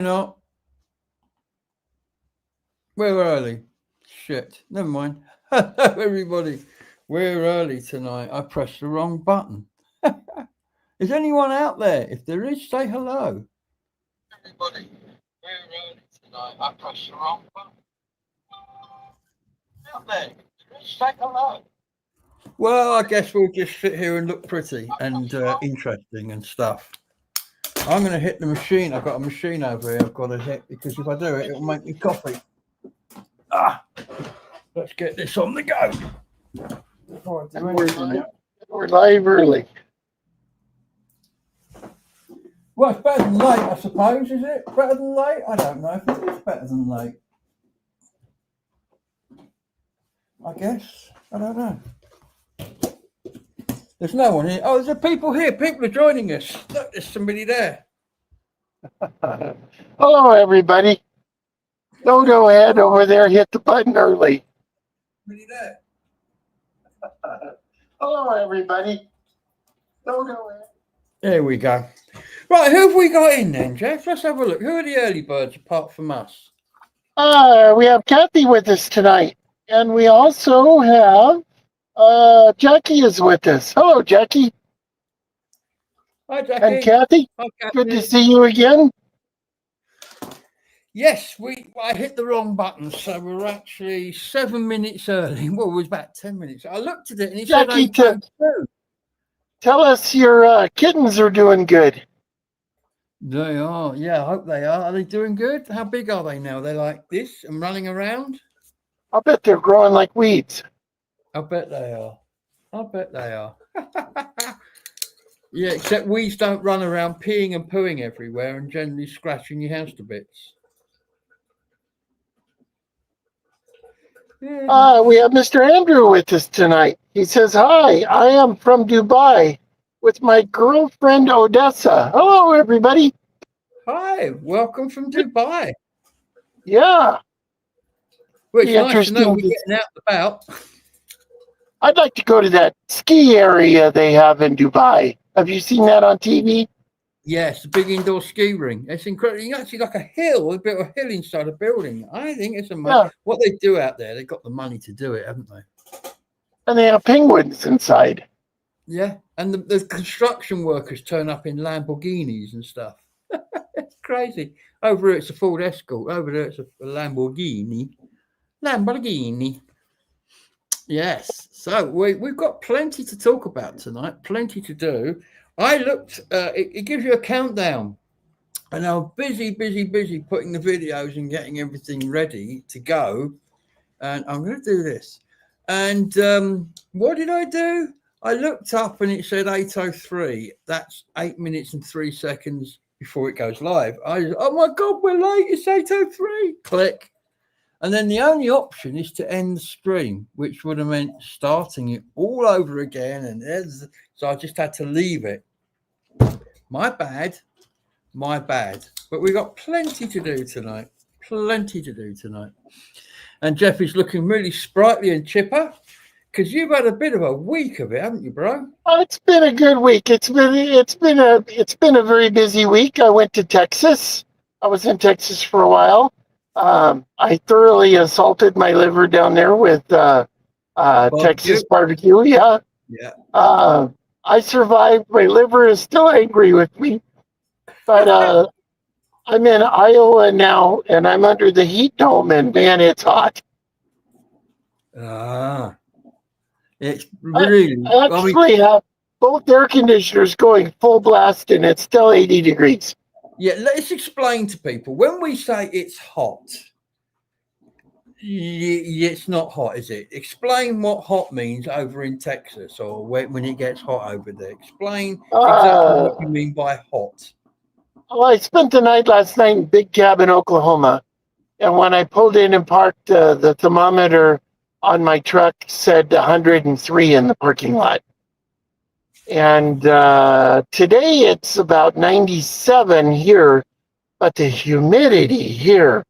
Not. We're early. Shit. Never mind. Hello, everybody. We're early tonight. I pressed the wrong button. Is anyone out there? If there is, say hello. Everybody. We're early tonight. I pressed the wrong button. Out there. If there is, say hello. Well, I guess we'll just sit here and look pretty and interesting and stuff. I'm going to hit the machine. I've got a machine over here I've got to hit because if I do it, it'll make me coffee. Let's get this on the go. We're live early. Well, it's better than late, I suppose, is it? Better than late? I don't know if it is better than late. I guess. I don't know. There's no one here. Oh, there's people here. People are joining us. Look, there's somebody there. Hello, everybody. Don't go ahead over there. Hit the button early. Somebody there. Hello, everybody. Don't go ahead. There we go. Right, who have we got in then, Jeff? Let's have a look. Who are the early birds apart from us? We have Kathy with us tonight. And we also have Jackie is with us. Hello, Jackie. Hi, Jackie. And Kathy. Hi, Kathy. Good to see you again. Yes, I hit the wrong button, so we're actually 7 minutes early. Well, it was about 10 minutes. I looked at it and it Jackie, said tell us your kittens are doing good. They are. Yeah, I hope they are. Are they doing good? How big are they now? They're like this and running around? I bet they're growing like weeds. I bet they are. Yeah, except weeds don't run around peeing and pooing everywhere and generally scratching your house to bits. Yeah. We have Mr. Andrew with us tonight. He says, hi, I am from Dubai with my girlfriend Odessa. Hello, everybody. Hi, welcome from Dubai. Yeah. Well, it's nice to know we're getting out and about. I'd like to go to that ski area they have in Dubai. Have you seen that on TV? Yes, the big indoor ski ring. It's incredible. You actually like a hill, a bit of a hill inside a building. I think it's amazing. Yeah. What they do out there, they've got the money to do it, haven't they? And they have penguins inside. Yeah, and the construction workers turn up in Lamborghinis and stuff. It's crazy. Over here, it's a Ford Escort. Over there, it's a Lamborghini. Yes. So we've got plenty to talk about tonight, plenty to do. I looked, it gives you a countdown. And I'm busy putting the videos and getting everything ready to go. And I'm going to do this. And what did I do? I looked up and it said 8:03. That's 8 minutes and 3 seconds before it goes live. Oh my God, we're late. It's 8:03. Click. And then the only option is to end the stream, which would have meant starting it all over again. And so I just had to leave it. My bad. But we've got plenty to do tonight. And Jeff is looking really sprightly and chipper because you've had a bit of a week of it, haven't you, bro? Oh, it's been a good week. It's been a very busy week. I went to Texas. I was in Texas for a while. I thoroughly assaulted my liver down there with Texas barbecue. Yeah. I survived. My liver is still angry with me, but I'm in Iowa now, and I'm under the heat dome, and man, it's hot. It's really. I actually have both air conditioners going full blast, and it's still 80 degrees. Yeah, let's explain to people. When we say it's hot, it's not hot, is it? Explain what hot means over in Texas or when it gets hot over there. Explain exactly what you mean by hot. Well, I spent the night last night in Big Cabin, Oklahoma. And when I pulled in and parked, the thermometer on my truck said 103 in the parking lot. And today it's about 97 here, but the humidity here,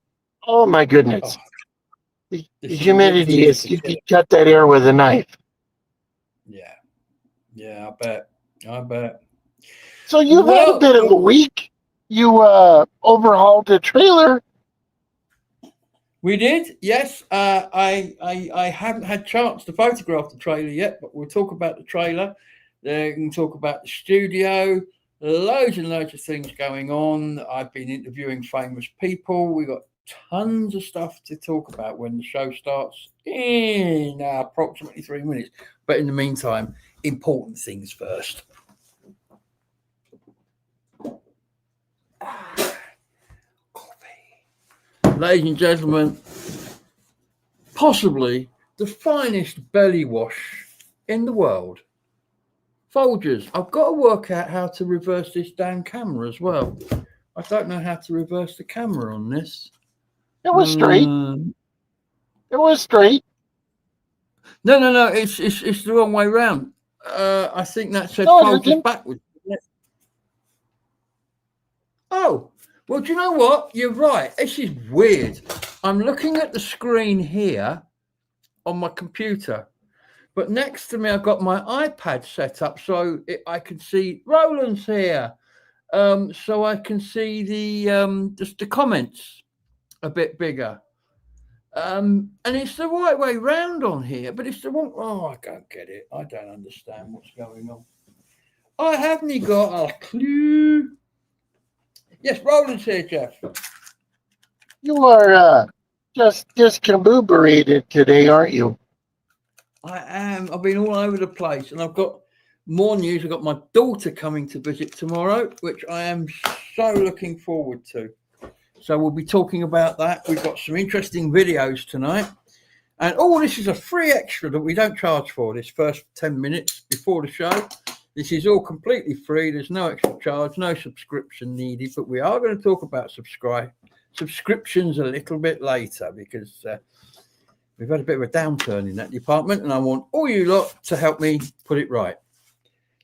oh my goodness. The humidity is, you can cut that air with a knife. Yeah, I bet. So you've had a bit of a week. you overhauled the trailer. We did, yes. I haven't had chance to photograph the trailer yet, but we'll talk about the trailer. We can talk about the studio. Loads and loads of things going on. I've been interviewing famous people. We got tons of stuff to talk about when the show starts in approximately 3 minutes. But in the meantime, important things first. Ladies and gentlemen, possibly the finest belly wash in the world. Folgers, I've got to work out how to reverse this damn camera as well. I don't know how to reverse the camera on this. It was straight. It was straight. No. It's the wrong way round. I think that said Folgers backwards. Oh, well, do you know what? You're right. This is weird. I'm looking at the screen here on my computer, but next to me I've got my iPad set up so I can see Roland's here, so I can see the comments a bit bigger, and it's the right way round on here, but it's the wrong. Oh, I don't get it. I don't understand what's going on. I haven't got a clue. Yes, Roland's here, Jeff. You are just discombobulated today, aren't you? I am. I've been all over the place, and I've got more news. I've got my daughter coming to visit tomorrow, which I am so looking forward to. So we'll be talking about that. We've got some interesting videos tonight. And this is a free extra that we don't charge for this first 10 minutes before the show. This is all completely free. There's no extra charge, no subscription needed. But we are going to talk about subscriptions a little bit later because we've had a bit of a downturn in that department, and I want all you lot to help me put it right.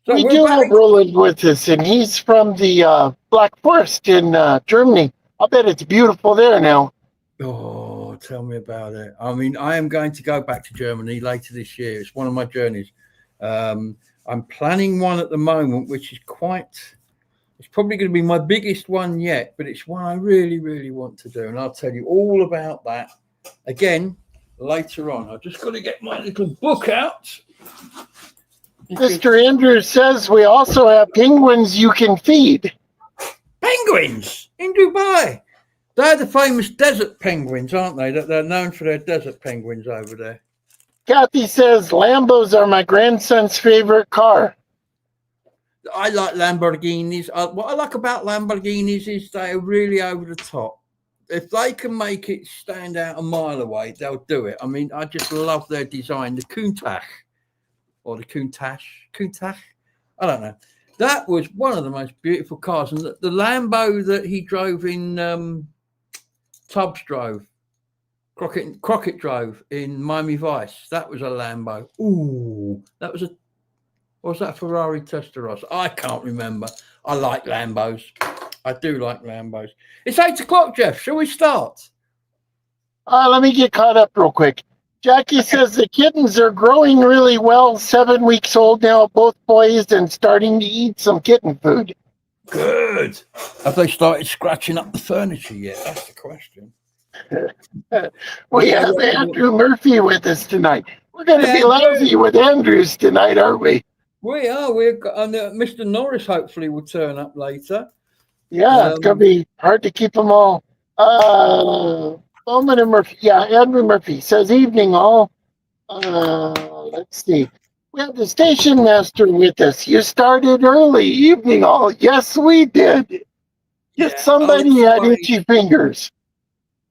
So we do have Roland with us, and he's from the Black Forest in Germany. I bet it's beautiful there now. Oh, tell me about it. I mean, I am going to go back to Germany later this year. It's one of my journeys. I'm planning one at the moment, which is it's probably going to be my biggest one yet, but it's one I really, really want to do. And I'll tell you all about that again later on. I've just got to get my little book out. Mr. Andrews says we also have penguins you can feed. Penguins in Dubai. They're the famous desert penguins, aren't they? They're known for their desert penguins over there. Kathy says Lambos are my grandson's favorite car. I like Lamborghinis. What I like about Lamborghinis is they're really over the top. If they can make it stand out a mile away, they'll do it. I mean, I just love their design. The Countach or the Countach, I don't know. That was one of the most beautiful cars. And the Lambo that he drove in Tubbs drove, Crockett drove in Miami Vice. That was a Lambo. Ooh, that was was that Ferrari Testarossa? I can't remember. I like Lambos. I do like Lambos. It's 8 o'clock, Jeff. Shall we start? Let me get caught up real quick. Jackie says the kittens are growing really well. 7 weeks old now, both boys, and starting to eat some kitten food. Good. Have they started scratching up the furniture yet? That's the question. We have Andrew Murphy with us tonight. We're going to be lousy with Andrews tonight, aren't we? We are. Mr. Norris hopefully will turn up later. Yeah, it's going to be hard to keep them all. Bowman and Murphy. Yeah, Andrew Murphy says, evening all. Let's see. We have the station master with us. You started early. Evening all. Yes, we did. Yes, somebody had itchy fingers.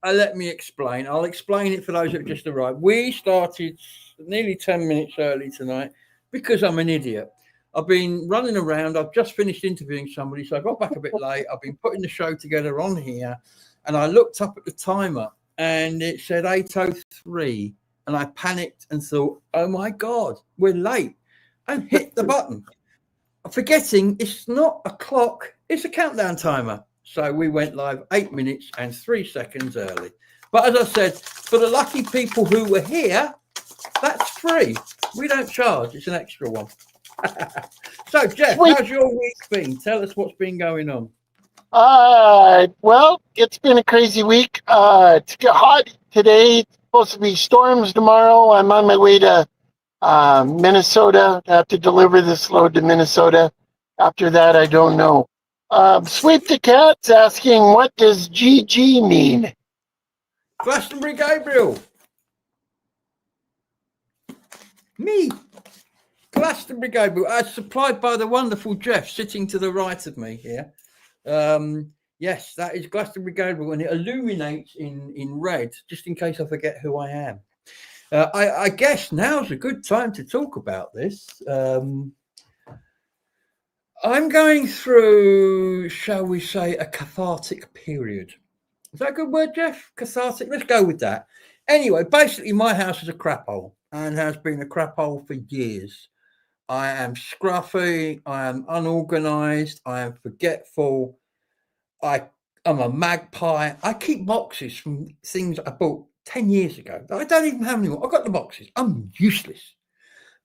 Let me explain. I'll explain it for those that have just arrived. We started nearly 10 minutes early tonight because I'm an idiot. I've been running around. I've just finished interviewing somebody, so I got back a bit late. I've been putting the show together on here, and I looked up at the timer, and it said 8:03, and I panicked and thought, oh, my God, we're late, and hit the button, forgetting it's not a clock, it's a countdown timer. So we went live 8 minutes and 3 seconds early. But as I said, for the lucky people who were here, that's free. We don't charge. It's an extra one. So, Jeff, how's your week been? Tell us what's been going on. Well, it's been a crazy week. It's hot today. It's supposed to be storms tomorrow. I'm on my way to Minnesota. I have to deliver this load to Minnesota. After that, I don't know. Sweep the Cat's asking, what does GG mean? Glastonbury Gabriel. Me. Glastonbury Gabriel, as supplied by the wonderful Jeff sitting to the right of me here. Yes, that is Glastonbury Gabriel, and it illuminates in red, just in case I forget who I am. I guess now's a good time to talk about this. I'm going through, shall we say, a cathartic period. Is that a good word, Jeff? Cathartic? Let's go with that. Anyway, basically, my house is a crap hole and has been a crap hole for years. I am scruffy. I am unorganized. I am forgetful. I'm a magpie. I keep boxes from things I bought 10 years ago. I don't even have any more. I've got the boxes. I'm useless.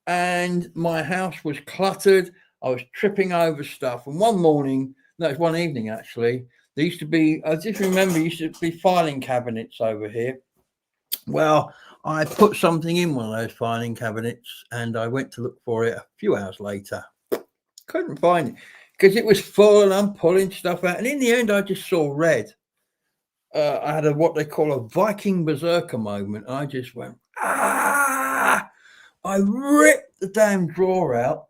And my house was cluttered. I was tripping over stuff. And one morning, no, it was one evening actually, there used to be, I just remember, there used to be filing cabinets over here. Well, I put something in one of those filing cabinets and I went to look for it a few hours later. Couldn't find it because it was full and I'm pulling stuff out. And in the end, I just saw red. I had what they call a Viking berserker moment. I just went, ah! I ripped the damn drawer out,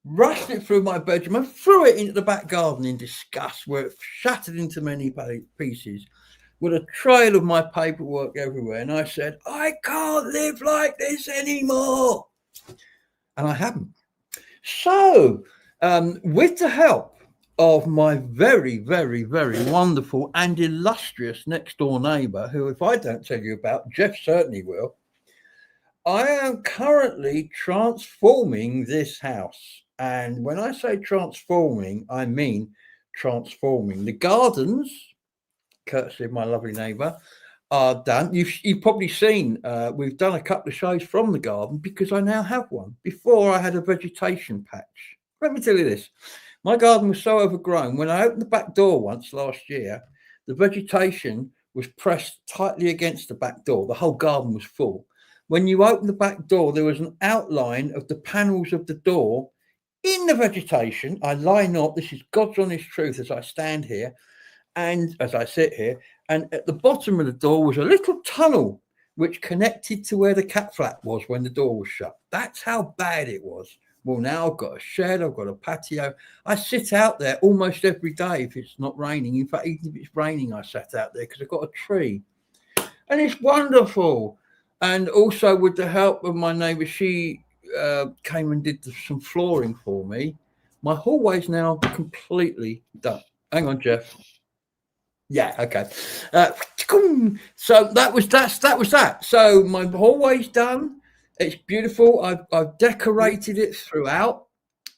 rushed it through my bedroom and threw it into the back garden in disgust, where it shattered into many pieces with a trail of my paperwork everywhere. And I said, I can't live like this anymore. And I haven't. So, with the help of my very, very, very wonderful and illustrious next door neighbor, who, if I don't tell you about, Jeff certainly will, I am currently transforming this house. And when I say transforming, I mean transforming. The gardens, courtesy of my lovely neighbour, are done. You've probably seen, we've done a couple of shows from the garden because I now have one. Before I had a vegetation patch. Let me tell you this. My garden was so overgrown. When I opened the back door once last year, the vegetation was pressed tightly against the back door. The whole garden was full. When you open the back door, there was an outline of the panels of the door in the vegetation. I lie not. This is God's honest truth as I stand here and as I sit here. And at the bottom of the door was a little tunnel which connected to where the cat flap was when the door was shut. That's how bad it was. Well, now I've got a shed, I've got a patio. I sit out there almost every day if it's not raining. In fact, even if it's raining, I sat out there because I've got a tree. And it's wonderful. And also with the help of my neighbour, she came and did some flooring for me. My hallway's now completely done. Hang on, Jeff. Yeah, okay. So that was that. So my hallway's done. It's beautiful. I've decorated it throughout.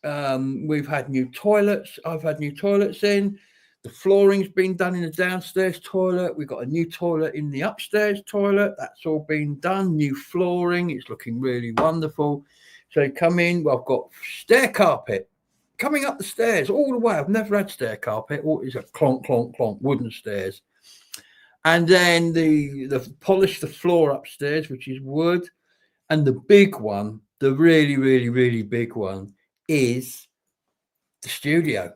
We've had new toilets. I've had new toilets in. The flooring's been done in the downstairs toilet. We've got a new toilet in the upstairs toilet. That's all been done. New flooring. It's looking really wonderful. So you come in. Well, I've got stair carpet coming up the stairs all the way. I've never had stair carpet. All is a clonk, clonk, clonk, wooden stairs. And then the polish the floor upstairs, which is wood. And the big one, the really, really, really big one, is the studio.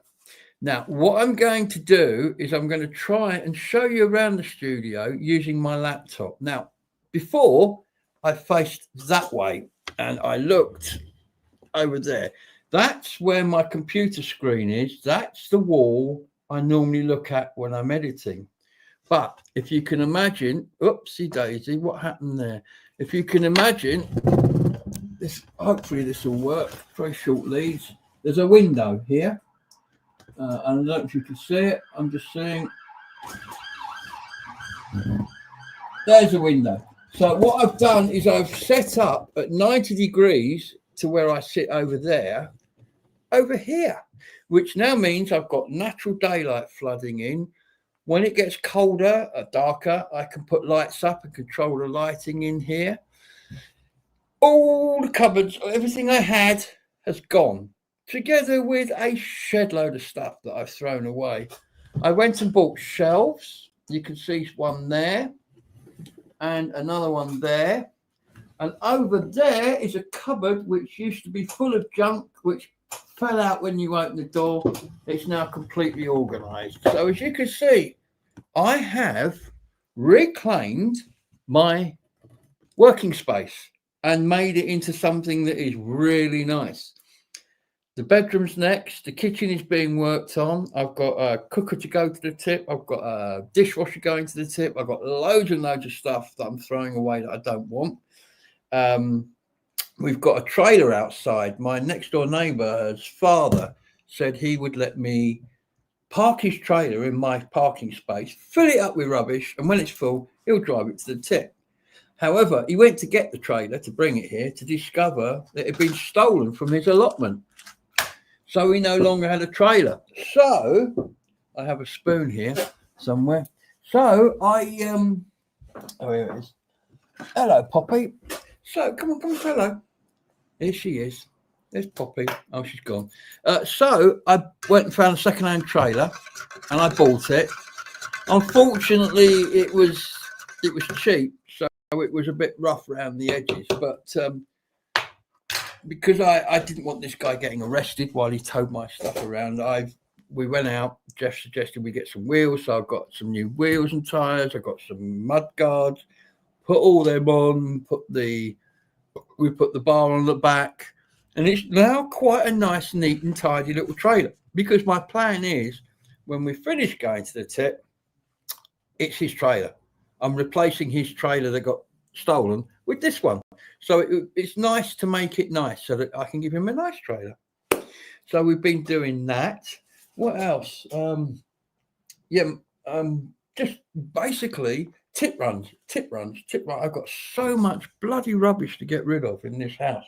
Now, what I'm going to do is I'm going to try and show you around the studio using my laptop. Now, before I faced that way and I looked over there. That's where my computer screen is. That's the wall I normally look at when I'm editing. But if you can imagine, oopsie daisy, what happened there? If you can imagine, this, hopefully this will work very shortly. There's a window here. And I don't know if you can see it. I'm just seeing. There's a window. So what I've done is I've set up at 90 degrees to where I sit over there, over here, which now means I've got natural daylight flooding in. When it gets colder or darker, I can put lights up and control the lighting in here. All the cupboards, everything I had has gone, together with a shed load of stuff that I've thrown away. I went and bought shelves. You can see one there and another one there. And over there is a cupboard which used to be full of junk, which fell out when you opened the door. It's now completely organized. So as you can see, I have reclaimed my working space and made it into something that is really nice. The bedroom's next. The kitchen is being worked on. I've got a cooker to go to the tip. I've got a dishwasher going to the tip. I've got loads and loads of stuff that I'm throwing away that I don't want. We've got a trailer outside. My next door neighbour's father said he would let me park his trailer in my parking space, fill it up with rubbish, and when it's full, he'll drive it to the tip. However, he went to get the trailer to bring it here to discover that it had been stolen from his allotment. So he no longer had a trailer. So I have a spoon here somewhere. So oh, here it is. Hello, Poppy. So come on, hello. Here she is. There's Poppy. Oh, she's gone. So I went and found a second-hand trailer, and I bought it. Unfortunately, it was cheap, so it was a bit rough around the edges. But because I didn't want this guy getting arrested while he towed my stuff around, we went out. Jeff suggested we get some wheels, so I've got some new wheels and tires. I've got some mud guards. Put all them on. We put the bar on the back, and it's now quite a nice, neat, and tidy little trailer. Because my plan is, when we finish going to the tip, it's his trailer. I'm replacing his trailer that got stolen with this one. So it's nice to make it nice so that I can give him a nice trailer. So we've been doing that. What else? Just basically tip runs. I've got so much bloody rubbish to get rid of in this house.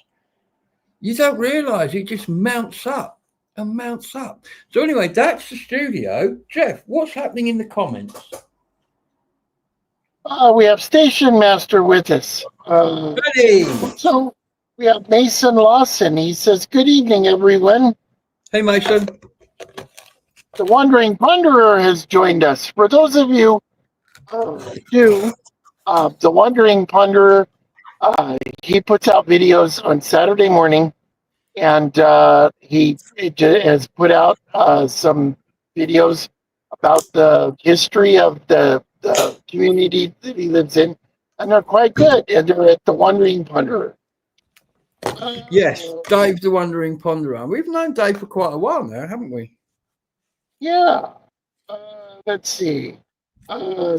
You don't realise it just mounts up and mounts up. So anyway, that's the studio. Jeff, what's happening in the comments? We have Station Master with us. So we have Mason Lawson. He says, "Good evening, everyone." Hey, Mason. The Wandering Ponderer has joined us. For those of you the Wandering Ponderer, he puts out videos on Saturday morning, and he has put out some videos about the history of the community that he lives in, and they're quite good. And they're at the Wandering Ponderer. Yes, Dave the Wandering Ponderer. We've known Dave for quite a while now, haven't we? Yeah. Let's see.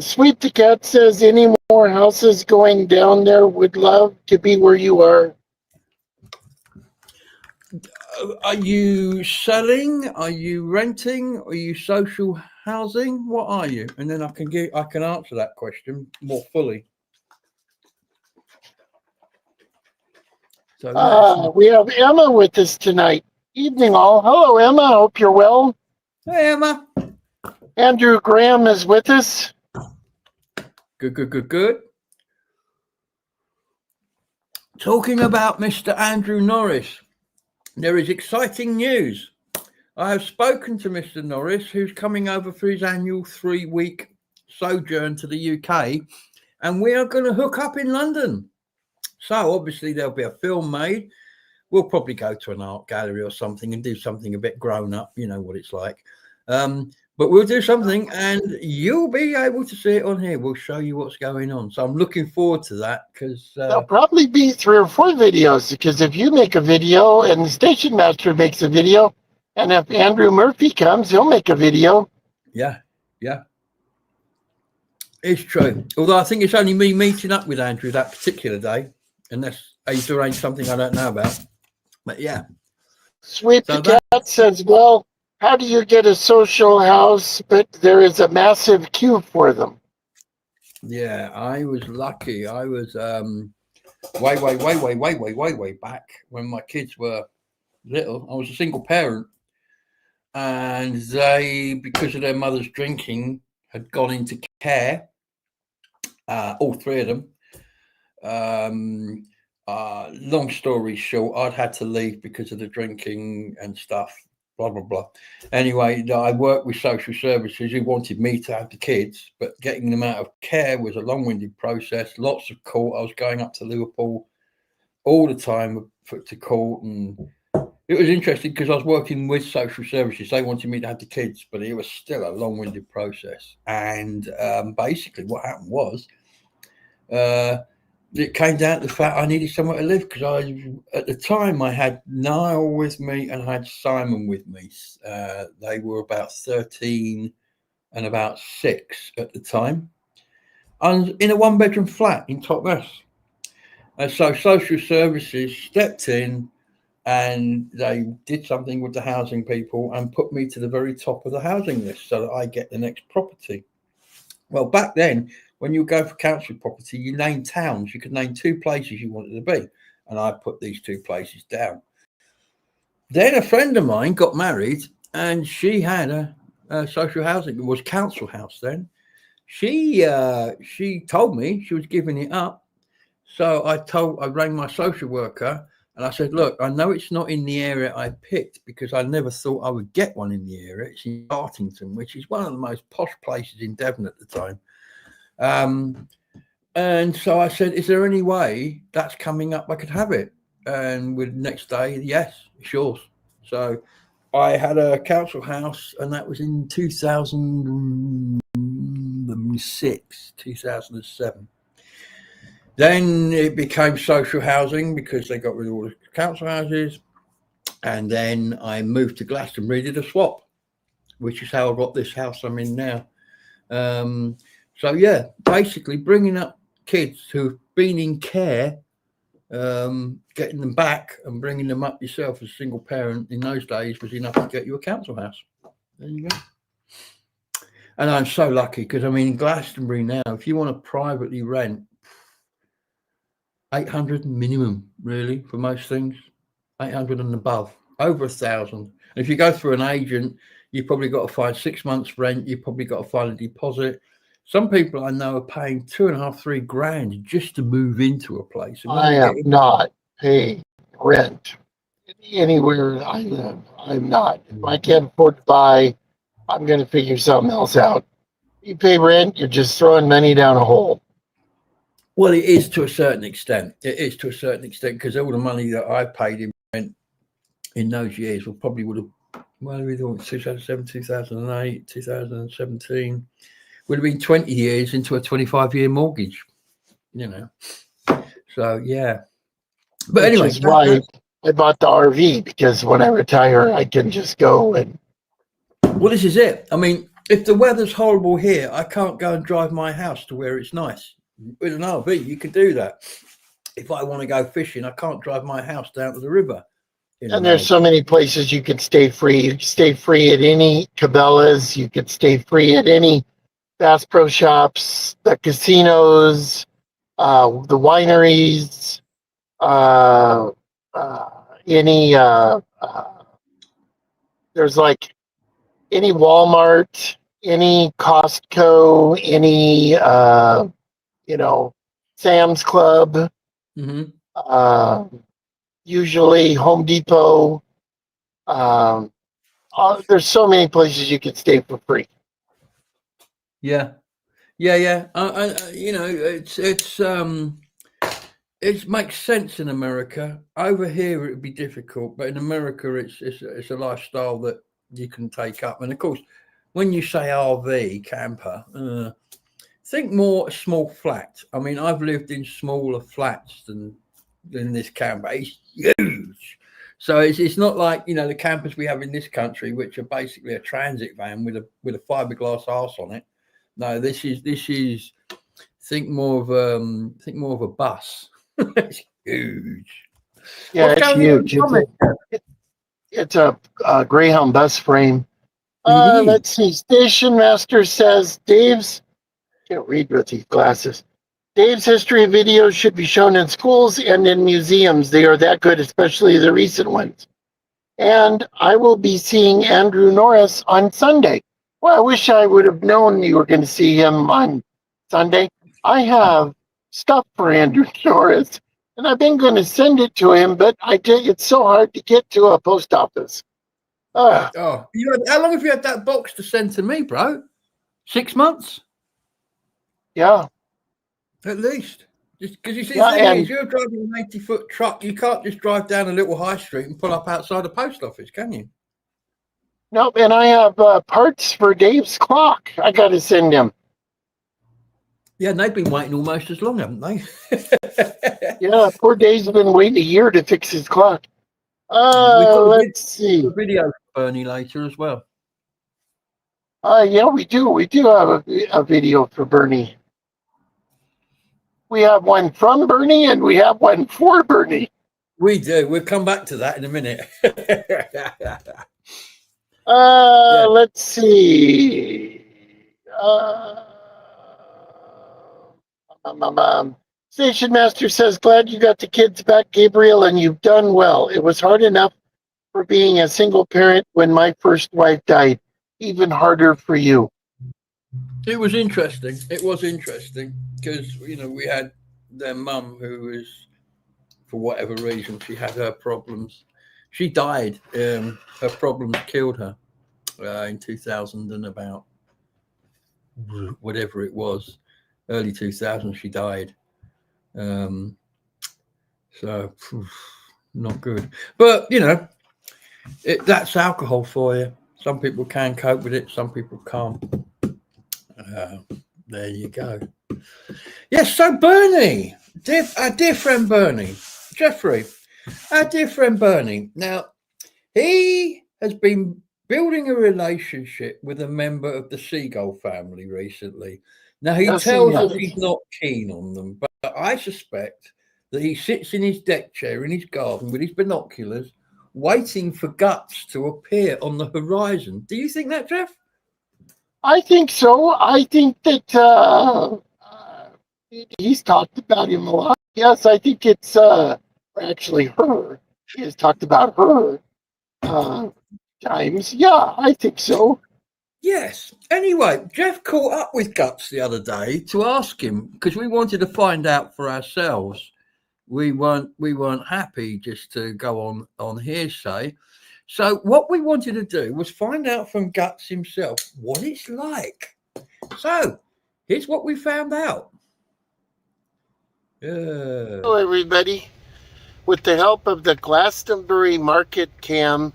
Sweet the Cat says, "Any more houses going down there? Would love to be where you are." Are you selling? Are you renting? Are you social housing? What are you? And then I can answer that question more fully. So we have Emma with us tonight. Evening all. Hello, Emma. Hope you're well. Hey, Emma. Andrew Graham is with us. Good. Talking about Mr. Andrew Norris, there is exciting news. I have spoken to Mr. Norris, who's coming over for his annual 3-week sojourn to the UK, and we are going to hook up in London. So obviously there'll be a film made. We'll probably go to an art gallery or something and do something a bit grown up. You know what it's like. But we'll do something, and you'll be able to see it on here. We'll show you what's going on. So I'm looking forward to that, because there'll probably be 3 or 4 videos, because if you make a video and the Station Master makes a video, and if Andrew Murphy comes, he'll make a video. Yeah. It's true. Although I think it's only me meeting up with Andrew that particular day, unless he's arranged something I don't know about. But yeah. Sweet the Cat says, "Well, how do you get a social house, but there is a massive queue for them?" Yeah, I was lucky. I was way back when my kids were little. I was a single parent, and they, because of their mother's drinking, had gone into care. All 3 of them. Long story short, I'd had to leave because of the drinking and stuff. blah, blah, blah. Anyway, I worked with social services who wanted me to have the kids, but getting them out of care was a long-winded process. Lots of court. I was going up to Liverpool all the time to court, and it was interesting because I was working with social services. They wanted me to have the kids, but it was still a long-winded process. And basically what happened was it came down to the fact I needed somewhere to live, because at the time I had Niall with me and I had Simon with me. They were about 13 and about 6 at the time, and in a one-bedroom flat in Totnes. And so social services stepped in and they did something with the housing people and put me to the very top of the housing list so that I get the next property. Well, back then, when you go for council property, you name towns. You could name 2 places you wanted to be. And I put these 2 places down. Then a friend of mine got married and she had a social housing. It was council house then. She told me she was giving it up. So I rang my social worker and I said, look, I know it's not in the area I picked because I never thought I would get one in the area. It's in Bartington, which is one of the most posh places in Devon at the time. And so I said, is there any way that's coming up I could have it? And with the next day, yes, it's yours. So I had a council house, and that was in 2006, 2007. Then it became social housing because they got rid of all the council houses. And then I moved to Glastonbury, did a swap, which is how I got this house I'm in now. So, yeah, basically bringing up kids who've been in care, getting them back and bringing them up yourself as a single parent in those days was enough to get you a council house. There you go. And I'm so lucky because, I mean, in Glastonbury now, if you want to privately rent, 800 minimum, really, for most things. 800 and above, over 1,000. And if you go through an agent, you've probably got to find 6 months rent. You've probably got to find a deposit. Some people I know are paying 2.5, 3 grand just to move into a place. And I am not paying rent anywhere I live. I'm not. If I can't afford to buy, I'm going to figure something else out. You pay rent, you're just throwing money down a hole. Well, it is to a certain extent. It is to a certain extent because all the money that I paid in rent in those years would have, well, we thought 2007, 2008, 2017, would have been 20 years into a 25-year mortgage, you know. So, yeah. But Which anyway. is why I bought the RV, because when I retire, I can just go and... Well, this is it. I mean, if the weather's horrible here, I can't go and drive my house to where it's nice. With an RV, you can do that. If I want to go fishing, I can't drive my house down to the river. And there's so many places you can stay free. You can stay free at any Cabela's. You could stay free at any Bass Pro Shops, the casinos, the wineries, there's like any Walmart, any Costco, any Sam's Club, usually Home Depot. There's so many places you can stay for free. Yeah. It makes sense in America. Over here, it would be difficult, but in America, it's a lifestyle that you can take up. And of course, when you say RV camper, think more a small flat. I mean, I've lived in smaller flats than this camper. It's huge. So it's not like, the campers we have in this country, which are basically a transit van with a fiberglass arse on it. No, this is think more of a bus. It's huge. Yeah, it's huge. It's a Greyhound bus frame. Let's see. Station Master says Dave's can't read with these glasses. Dave's history videos should be shown in schools and in museums. They are that good, especially the recent ones. And I will be seeing Andrew Norris on Sunday. Well, I wish I would have known you were going to see him on Sunday. I have stuff for Andrew Norris, and I've been going to send it to him, but it's so hard to get to a post office. Uh, Oh, how long have you had that box to send to me, bro? 6 months? yeah. At least. Just because you see, the Yeah, thing is, and you're driving an 80-foot truck, you can't just drive down a little high street and pull up outside the post office, can you? nope, and I have parts for Dave's clock. I got to send him. Yeah, and they've been waiting almost as long, haven't they? Yeah, poor Dave's been waiting a year to fix his clock. We've got Let's see. a video for Bernie later as well. Yeah, we do. We do have a video for Bernie. We have one from Bernie and we have one for Bernie. We do. We'll come back to that in a minute. Let's see. Uh, Station Master says, glad you got the kids back, Gabriel, and you've done well. It was hard enough for being a single parent when my first wife died. Even harder for you. It was interesting. It was interesting because, we had their mum who was, for whatever reason, she had her problems. She died. Her problems killed her in 2000 and about whatever it was, early 2000s, she died. So not good. But, that's alcohol for you. Some people can cope with it. Some people can't. There you go. Yes, so Bernie, our dear friend Bernie, Jeffrey, our dear friend Bernie. Now, he has been building a relationship with a member of the Seagull family recently. Now, he tells us he's not keen on them, but I suspect that he sits in his deck chair in his garden with his binoculars, waiting for Guts to appear on the horizon. Do you think that, Jeff? I think so. I think that he's talked about him a lot. Yes, I think it's actually her. He has talked about her times. Yeah, I think so. Yes. Anyway, Jeff caught up with Guts the other day to ask him because we wanted to find out for ourselves. We weren't happy just to go on hearsay. So what we wanted to do was find out from Guts himself what it's like. So here's what we found out. Hello, everybody. With the help of the Glastonbury Market Cam,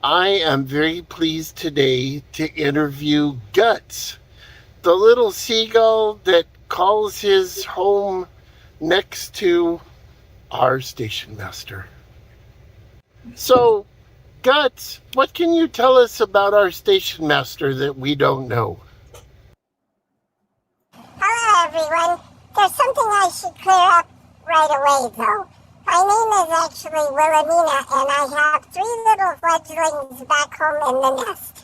I am very pleased today to interview Guts, the little seagull that calls his home next to our station master. So, Guts, what can you tell us about our station master that we don't know? Hello, everyone. There's something I should clear up right away, though. My name is actually Wilhelmina, and I have 3 little fledglings back home in the nest.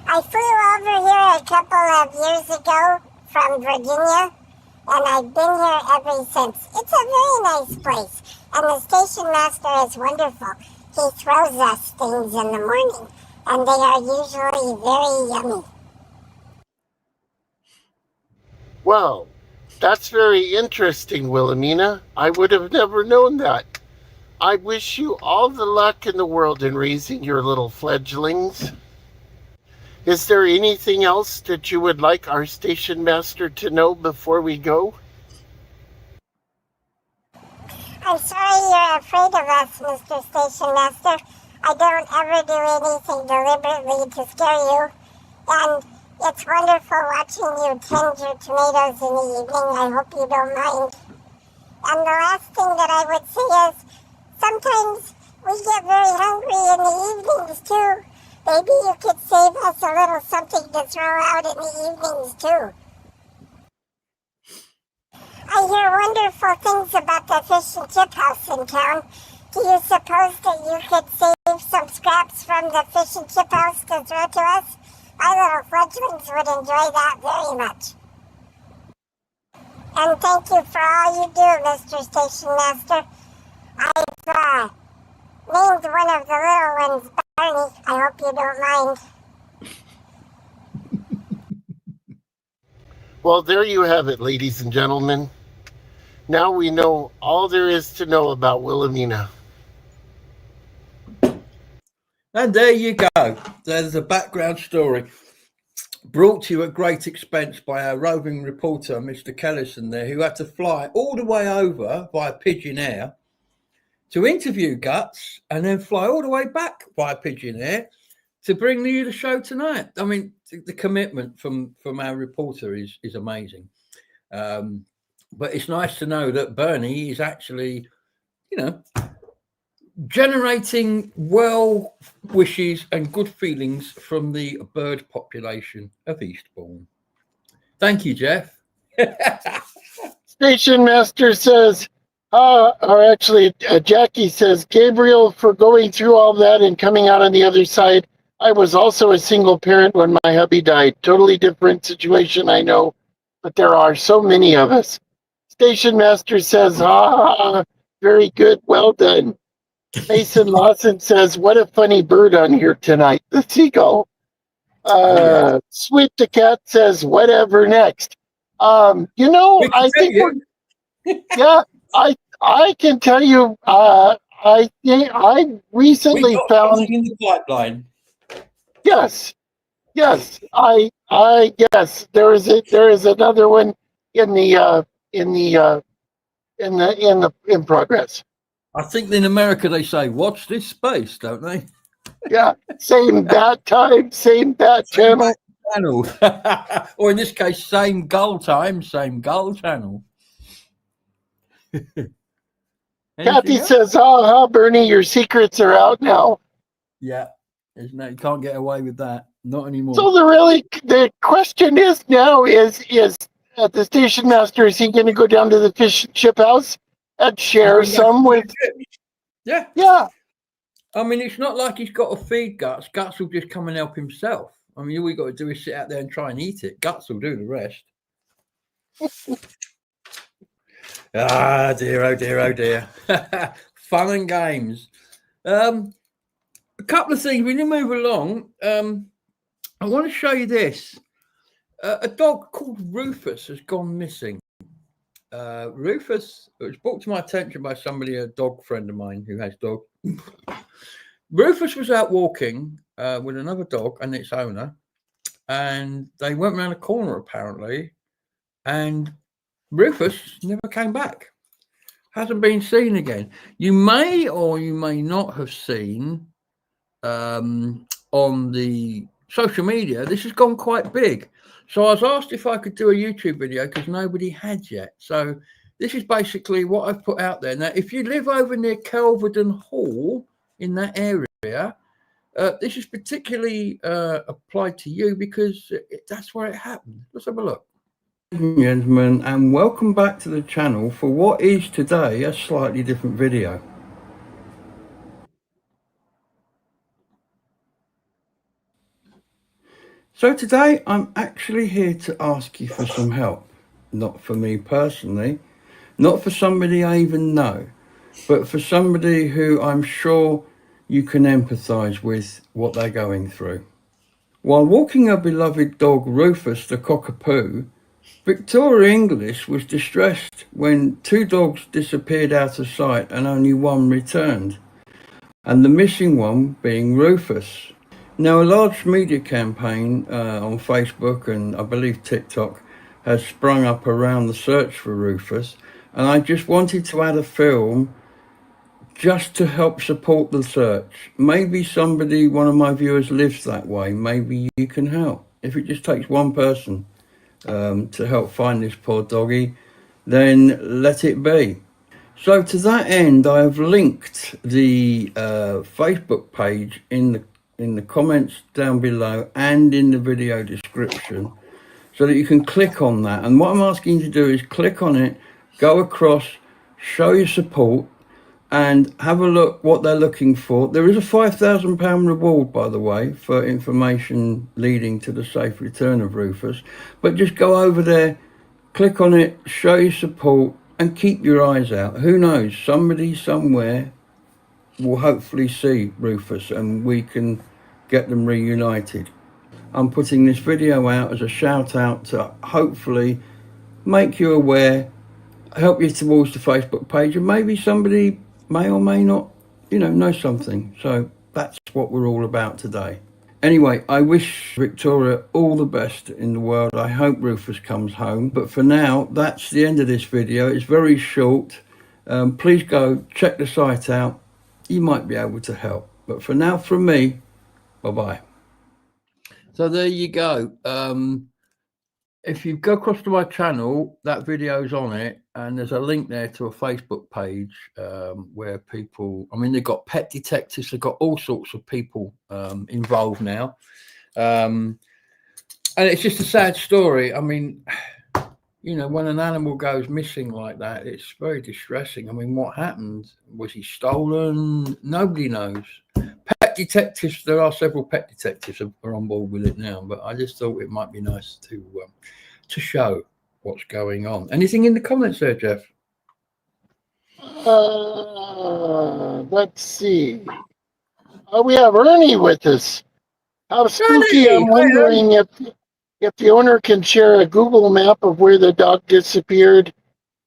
I flew over here a couple of years ago from Virginia, and I've been here ever since. It's a very nice place, and the station master is wonderful. He throws us things in the morning, and they are usually very yummy. Well, that's very interesting, Wilhelmina. I would have never known that. I wish you all the luck in the world in raising your little fledglings. Is there anything else that you would like our station master to know before we go? I'm sorry you're afraid of us, Mr. Station Master. I don't ever do anything deliberately to scare you. And it's wonderful watching you tend your tomatoes in the evening. I hope you don't mind. And the last thing that I would say is, sometimes we get very hungry in the evenings too. Maybe you could save us a little something to throw out in the evenings too. I hear wonderful things about the fish and chip house in town. Do you suppose that you could save some scraps from the fish and chip house to throw to us? My little fledglings would enjoy that very much. And thank you for all you do, Mr. Station Master. I've named one of the little ones Barney. I hope you don't mind. Well, there you have it, ladies and gentlemen. Now we know all there is to know about Wilhelmina. And there you go. There's a background story brought to you at great expense by our roving reporter, Mr. Kellison there, who had to fly all the way over via Pigeon Air to interview Guts and then fly all the way back via Pigeon Air to bring you the show tonight. I mean, the commitment from our reporter is amazing. But it's nice to know that Bernie is actually, generating well wishes and good feelings from the bird population of Eastbourne. Thank you, Jeff. Station Master says, Jackie says, Gabriel, for going through all that and coming out on the other side, I was also a single parent when my hubby died. Totally different situation, I know, but there are so many of us. Station Master says, very good, well done. Mason Lawson says, what a funny bird on here tonight, the seagull. Sweet the Cat says, whatever next. I think I can tell you, I recently found in the pipeline. Yes, I guess there is another one in progress. I think in America they say, watch this space, don't they? Yeah, same bat time, same bat channel. Or in this case, same gull time, same gull channel. Kathy says, Bernie, your secrets are out now. Yeah, you can't get away with that. Not anymore. So the question is now is the station master, is he going to go down to the fish and chip house and share some with? Yeah. Yeah. I mean, it's not like he's got to feed Guts. Guts will just come and help himself. I mean, all we got to do is sit out there and try and eat it. Guts will do the rest. Dear, oh dear, oh dear. Fun and games. A couple of things. We need to move along. I want to show you this. A dog called Rufus has gone missing. Rufus, it was brought to my attention by somebody, a dog friend of mine who has dogs. Rufus was out walking with another dog and its owner, and they went around a corner apparently, and Rufus never came back. Hasn't been seen again. You may or you may not have seen on the social media, this has gone quite big. So I was asked if I could do a YouTube video because nobody had yet. So this is basically what I've put out there. Now, if you live over near Kelvedon Hall in that area, this is particularly applied to you because that's where it happened. Let's have a look. Ladies and gentlemen, and welcome back to the channel for what is today a slightly different video. So today I'm actually here to ask you for some help. Not for me personally, not for somebody I even know, but for somebody who I'm sure you can empathise with what they're going through. While walking her beloved dog Rufus the cockapoo, Victoria English was distressed when two dogs disappeared out of sight and only one returned, and the missing one being Rufus. Now, a large media campaign on Facebook and I believe TikTok has sprung up around the search for Rufus, and I just wanted to add a film just to help support the search. Maybe somebody, one of my viewers, lives that way. Maybe you can help. If it just takes one person to help find this poor doggy, then let it be. So to that end, I have linked the Facebook page in the comments down below and in the video description so that you can click on that. And what I'm asking you to do is click on it, go across, show your support, and have a look what they're looking for. There is a £5,000 reward, by the way, for information leading to the safe return of Rufus. But just go over there, click on it, show your support, and keep your eyes out. Who knows, somebody somewhere will hopefully see Rufus and we can get them reunited. I'm putting this video out as a shout out to hopefully make you aware, help you towards the Facebook page, and maybe somebody may or may not, know something. So That's what we're all about today. Anyway, I wish Victoria all the best in the world. I hope Rufus comes home. But for now, that's the end of this video. It's very short. Please go check the site out. You might be able to help. But for now, from me, bye-bye. So there you go. If you go across to my channel, that video's on it, and there's a link there to a Facebook page where people, I mean, they've got pet detectives, they've got all sorts of people involved now. And it's just a sad story. I mean, you know, when an animal goes missing like that, it's very distressing. I mean, what happened? Was he stolen? Nobody knows. Pet detectives, there are several pet detectives who are on board with it now, but I just thought it might be nice to show what's going on. Anything in the comments there, Jeff? Let's see. Oh, we have Ernie with us. How spooky! Ernie! I'm wondering if the owner can share a Google map of where the dog disappeared,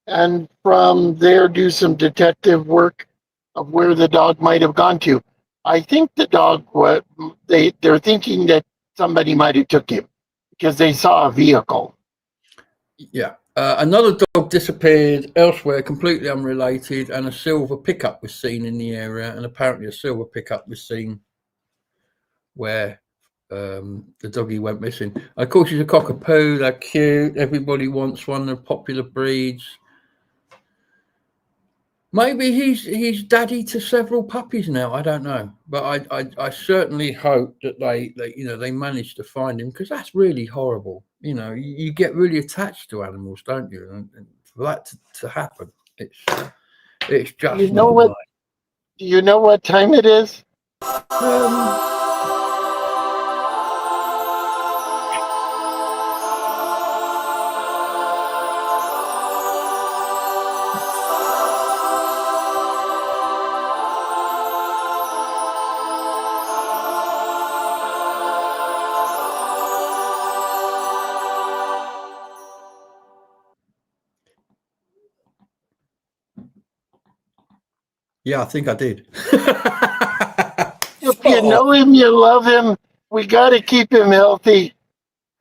and from there do some detective work of where the dog might have gone to. I think the dog, they're thinking that somebody might have took him because they saw a vehicle. Yeah. Another dog disappeared elsewhere, completely unrelated, and a silver pickup was seen in the area, and apparently a silver pickup was seen where the doggy went missing. Of course, he's a cockapoo. They're cute. Everybody wants one. They're popular breeds. Maybe he's daddy to several puppies now. I don't know, but I certainly hope that they you know, they manage to find him, because that's really horrible. You know, you get really attached to animals, don't you? And for that to happen, it's just You know what? Do you know what time it is? Yeah, I think I did. If you know him, you love him. We got to keep him healthy.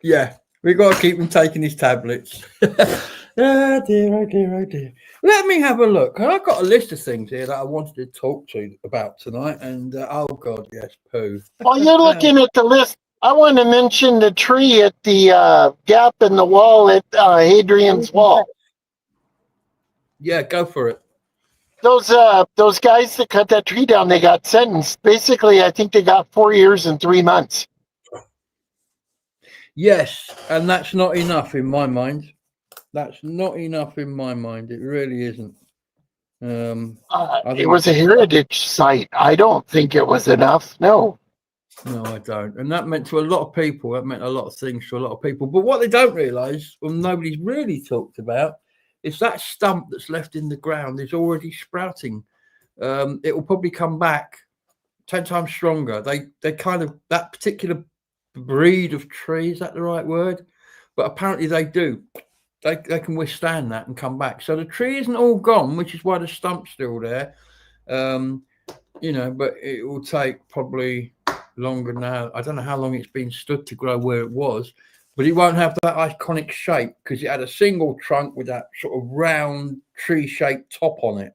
Yeah, we got to keep him taking his tablets. Oh dear, oh dear, oh dear. Let me have a look. I've got a list of things here that I wanted to talk to you about tonight. And oh God, yes, poo. While you're looking at the list, I want to mention the tree at the gap in the wall at Hadrian's Wall. Yeah, go for it. Those guys that cut that tree down, they got sentenced. Basically, I think they got 4 years and 3 months. Yes, and that's not enough in my mind. That's not enough in my mind. It really isn't. It was a heritage site. I don't think it was enough. No. No, I don't. And that meant to a lot of people, that meant a lot of things to a lot of people. But what they don't realise, or nobody's really talked about, is that stump that's left in the ground is already sprouting. It will probably come back 10 times stronger. They kind of, that particular breed of tree, is that the right word? But apparently they do. They can withstand that and come back. So the tree isn't all gone, which is why the stump's still there. You know, but it will take probably longer now. I don't know how long it's been stood to grow where it was, but it won't have that iconic shape because it had a single trunk with that sort of round tree-shaped top on it.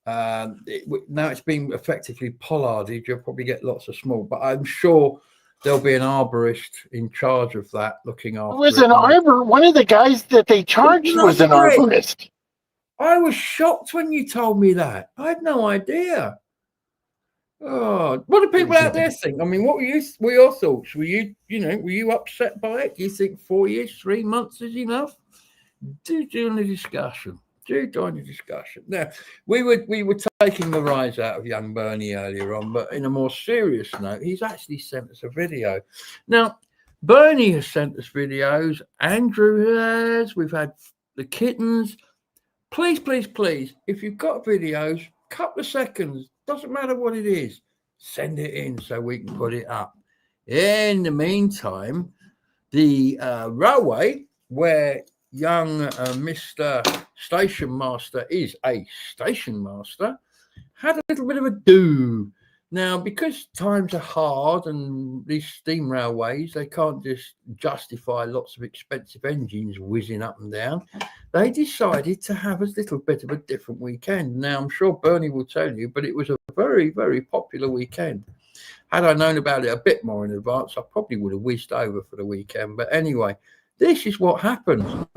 Now it's been effectively pollarded. You'll probably get lots of small, but I'm sure there'll be an arborist in charge of that, looking after it. It was an arbor. One of the guys that they charged was an arborist. I was shocked when you told me that. I had no idea. Oh, what do people out there think? I mean, what were your thoughts? Were you upset by it? Do you think 4 years, 3 months is enough? Do join the discussion. Do join the discussion. Now, we were taking the rise out of young Bernie earlier on, but in a more serious note, he's actually sent us a video. Now, Bernie has sent us videos. Andrew has. We've had the kittens. Please, please, please, if you've got videos, couple of seconds, doesn't matter what it is, send it in so we can put it up. In the meantime, the railway where young Mr. Station Master is a station master had a little bit of a do. Now, because times are hard and these steam railways, they can't just justify lots of expensive engines whizzing up and down. They decided to have a little bit of a different weekend. Now, I'm sure Bernie will tell you, but it was a very, very popular weekend. Had I known about it a bit more in advance, I probably would have whizzed over for the weekend. But anyway, this is what happened.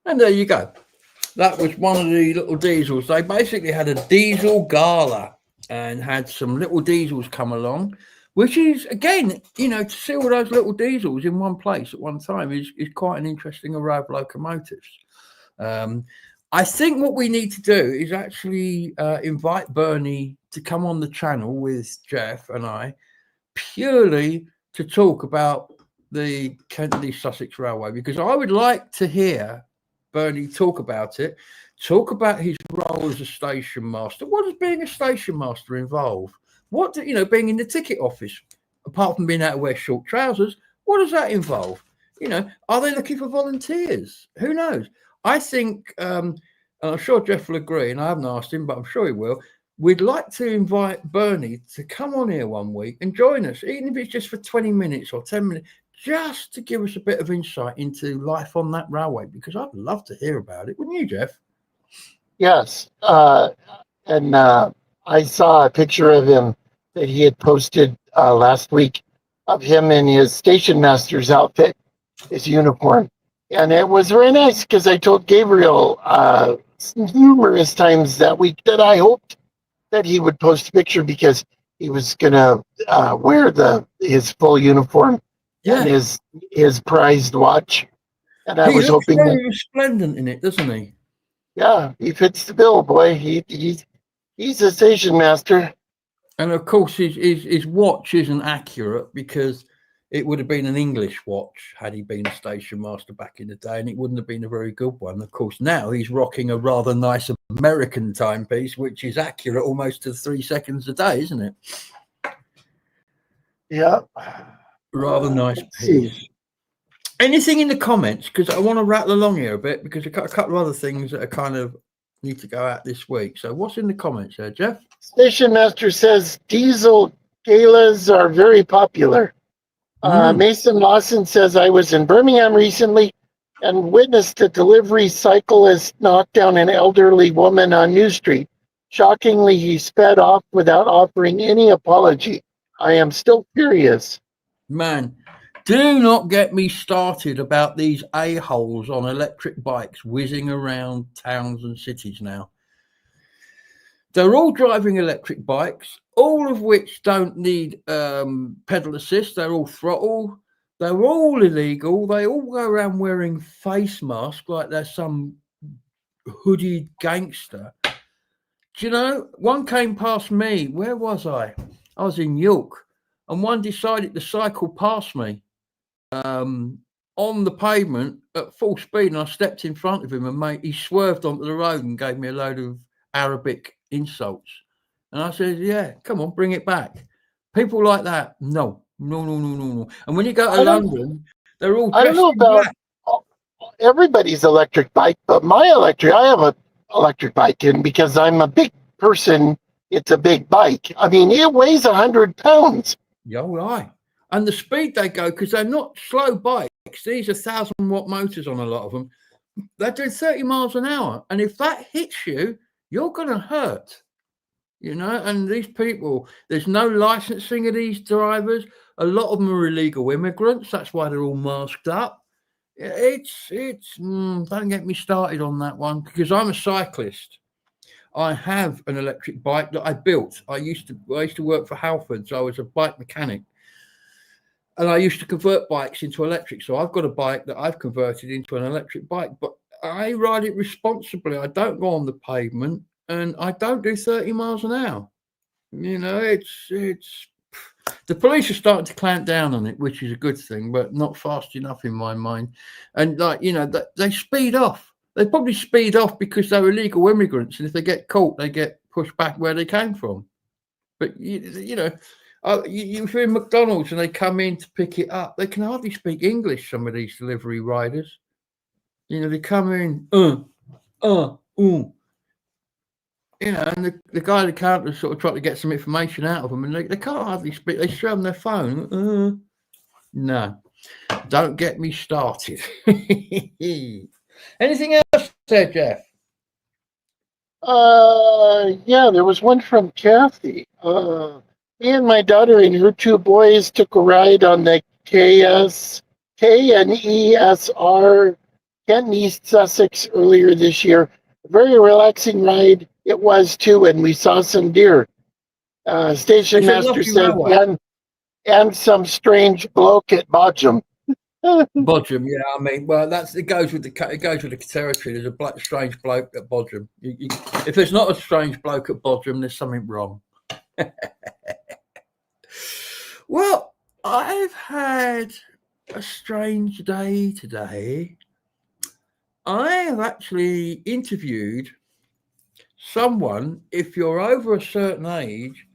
And there you go. That was one of the little diesels. They basically had a diesel gala and had some little diesels come along, which is, again, you know, to see all those little diesels in one place at one time is quite an interesting array of locomotives. I think what we need to do is actually invite Bernie to come on the channel with Jeff and I, purely to talk about the Kent-Sussex Railway, because I would like to hear Bernie talk about it, talk about his role as a station master. What does being a station master involve? What do, you know, being in the ticket office, apart from being able to wear short trousers, what does that involve? You know, are they looking for volunteers? Who knows? I think, and I'm sure Jeff will agree, and I haven't asked him, but I'm sure he will. We'd like to invite Bernie to come on here one week and join us, even if it's just for 20 minutes or 10 minutes, just to give us a bit of insight into life on that railway, because I'd love to hear about it. Wouldn't you, Jeff? Yes. And I saw a picture of him that he had posted last week of him in his station master's outfit, his uniform. And it was very nice because I told Gabriel numerous times that week that I hoped that he would post a picture because he was going to wear his full uniform. Yeah. And his prized watch. And I was hoping very resplendent in it, doesn't he? Yeah, he fits the bill, boy. He's a station master. And of course, his watch isn't accurate because it would have been an English watch had he been a station master back in the day, and it wouldn't have been a very good one. Of course, now he's rocking a rather nice American timepiece, which is accurate almost to 3 seconds a day, isn't it? Yeah. Rather nice piece. Anything in the comments? Because I want to rattle along here a bit, because I've got a couple of other things that are kind of need to go out this week. So what's in the comments there, Jeff? Station Master says diesel galas are very popular. Mason Lawson says, I was in Birmingham recently and witnessed a delivery cyclist knock down an elderly woman on New Street. Shockingly, he sped off without offering any apology. I am still furious. Man, do not get me started about these a-holes on electric bikes whizzing around towns and cities now. They're all driving electric bikes, all of which don't need pedal assist. They're all throttle. They're all illegal. They all go around wearing face masks like they're some hooded gangster. Do you know, one came past me. Where was I? I was in York, and one decided to cycle past me on the pavement at full speed, and I stepped in front of him, and he swerved onto the road and gave me a load of Arabic insults. And I said, yeah, come on, bring it back. People like that, no. And when you go to London, they're all dressed in black. Everybody's electric bike, but I have an electric bike, and because I'm a big person, it's a big bike. I mean, it weighs 100 pounds. Yeah, right. And the speed they go, because they're not slow bikes. These are 1,000-watt motors on a lot of them. They're doing 30 miles an hour. And if that hits you, you're going to hurt, you know. And these people, there's no licensing of these drivers. A lot of them are illegal immigrants. That's why they're all masked up. Don't get me started on that one because I'm a cyclist. I have an electric bike that I built. I used to work for Halfords. I was a bike mechanic, and I used to convert bikes into electric. So I've got a bike that I've converted into an electric bike, but I ride it responsibly. I don't go on the pavement, and I don't do 30 miles an hour. You know, it's the police are starting to clamp down on it, which is a good thing, but not fast enough in my mind. And they speed off. They probably speed off because they're illegal immigrants, and if they get caught, they get pushed back where they came from. But if you're in McDonald's and they come in to pick it up, they can hardly speak English. Some of these delivery riders, they come in, and the guy at the counter sort of trying to get some information out of them, and they can't hardly speak. They show them their phone. No, don't get me started. Anything else there, Jeff? Yeah, there was one from Kathy. Me and my daughter and her two boys took a ride on the KNESR Kent East Sussex earlier this year. A very relaxing ride it was too, and we saw some deer. Station master said, and some strange bloke at Bodgem. Bodgem, yeah. I mean, well, it goes with the territory. There's a strange bloke at Bodgem. If there's not a strange bloke at Bodgem, there's something wrong. Well, I've had a strange day today. I have actually interviewed someone, if you're over a certain age,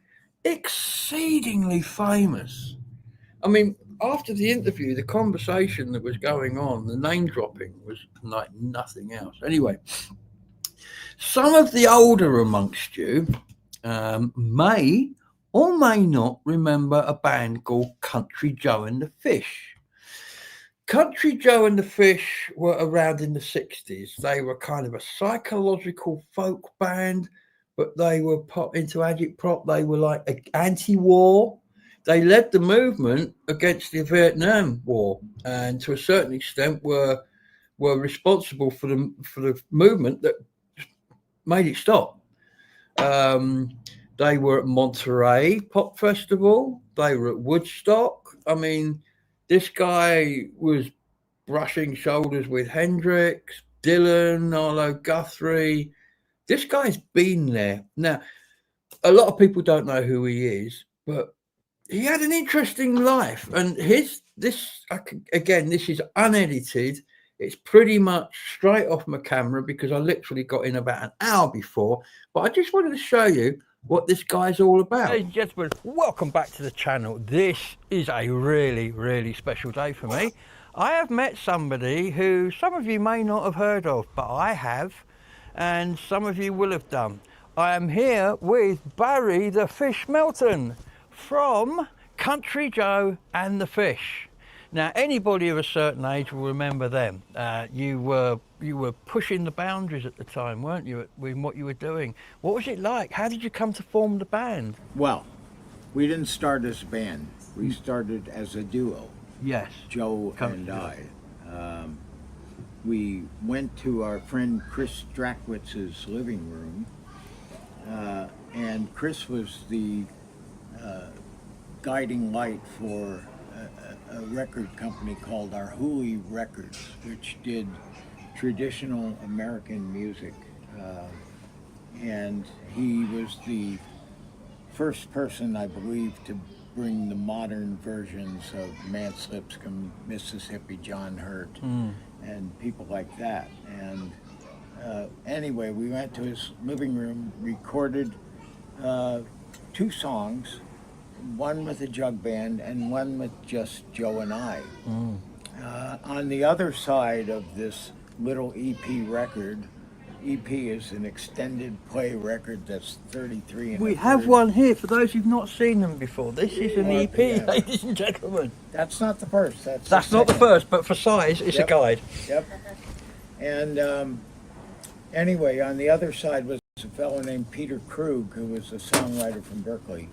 exceedingly famous. I mean, after the interview, the conversation that was going on, the name dropping was like nothing else. Anyway, some of the older amongst you may or may not remember a band called Country Joe and the Fish. Country Joe and the Fish were around in the 60s. They were kind of a psychological folk band, but they were pop into agitprop. They were like anti-war. They led the movement against the Vietnam War, and to a certain extent were responsible for the movement that made it stop. They were at Monterey Pop Festival. They were at Woodstock. I mean, this guy was brushing shoulders with Hendrix, Dylan, Arlo Guthrie. This guy's been there. Now, a lot of people don't know who he is, but he had an interesting life. And this is unedited. It's pretty much straight off my camera because I literally got in about an hour before. But I just wanted to show you what this guy's all about. Ladies and gentlemen, welcome back to the channel. This is a really, really special day for me. I have met somebody who some of you may not have heard of, but I have, and some of you will have done. I am here with Barry the Fish Melton from Country Joe and the Fish. Now, anybody of a certain age will remember them. You were pushing the boundaries at the time, weren't you, with what you were doing? What was it like? How did you come to form the band? Well, we didn't start as a band. We started as a duo. Yes. Joe and I. We went to our friend Chris Strackwitz's living room, and Chris was the guiding light for a record company called Arhoolie Records, which did traditional American music. And he was the first person, I believe, to bring the modern versions of Mance Lipscomb, Mississippi John Hurt, and people like that. And anyway, we went to his living room, recorded 2 songs, one with a jug band and one with just Joe and I. On the other side of this little EP record, EP is an extended play record that's 33 and we have one here for those who've not seen them before. This is an EP, yeah. Ladies and gentlemen. That's not the first. That's not the first, but for size, it's a guide. Yep. And anyway, on the other side was a fellow named Peter Krug, who was a songwriter from Berkeley.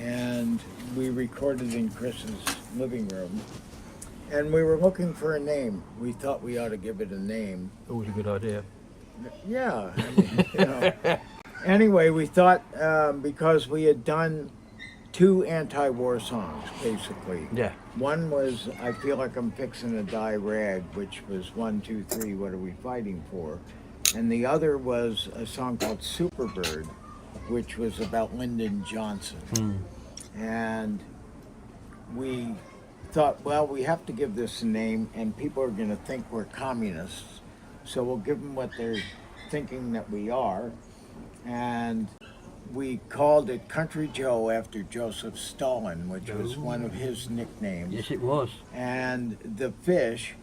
And we recorded in Chris's living room. And we were looking for a name. We thought we ought to give it a name. Always a good idea. Yeah, I mean, Anyway, we thought because we had done 2 anti-war songs, basically. Yeah. One was "I Feel Like I'm Fixing to Die Red," which was 1, 2, 3. What are we fighting for? And the other was a song called "Superbird," which was about Lyndon Johnson. And we thought, well, we have to give this a name, and people are going to think we're communists, so we'll give them what they're thinking that we are. And we called it Country Joe after Joseph Stalin, which was one of his nicknames. Yes, it was. And the fish,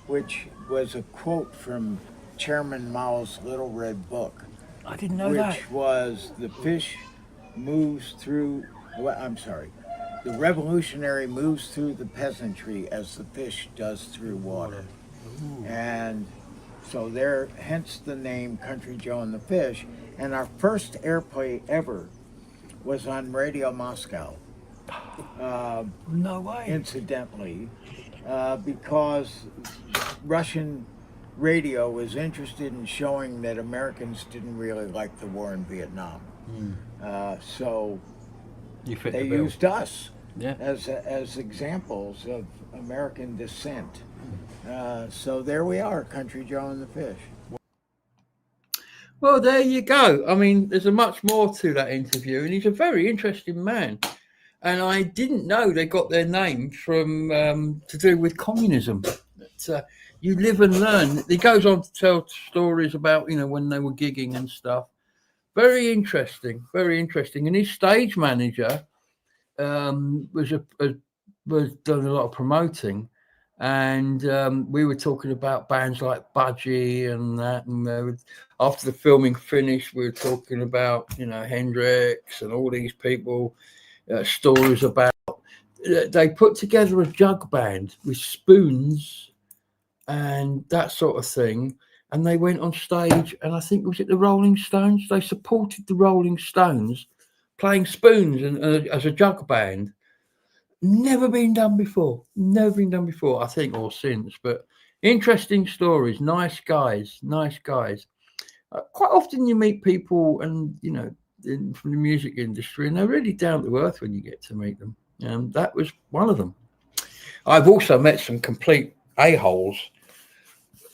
which was a quote from Chairman Mao's Little Red Book, I didn't know that. which was the fish moves through, well, I'm sorry, the revolutionary moves through the peasantry as the fish does through water. And so there, hence the name Country Joe and the Fish. And our first airplay ever was on Radio Moscow. No way. Incidentally, because Russian radio was interested in showing that Americans didn't really like the war in Vietnam. So You fit they the bill. used us Yeah. as examples of American descent. So there we are, Country Joe and the Fish. Well, there you go. I mean, there's a much more to that interview, and he's a very interesting man. And I didn't know they got their name from to do with communism. But, you live and learn. He goes on to tell stories about, when they were gigging and stuff. Very interesting, very interesting. And his stage manager was doing a lot of promoting. And we were talking about bands like Budgie and that. And after the filming finished, we were talking about, Hendrix and all these people, stories about. They put together a jug band with spoons and that sort of thing. And they went on stage, and I think, was it the Rolling Stones? They supported the Rolling Stones playing spoons and as a jug band. Never been done before, I think, or since. But interesting stories. Nice guys. Quite often you meet people and, from the music industry, and they're really down to earth when you get to meet them. And that was one of them. I've also met some complete a-holes.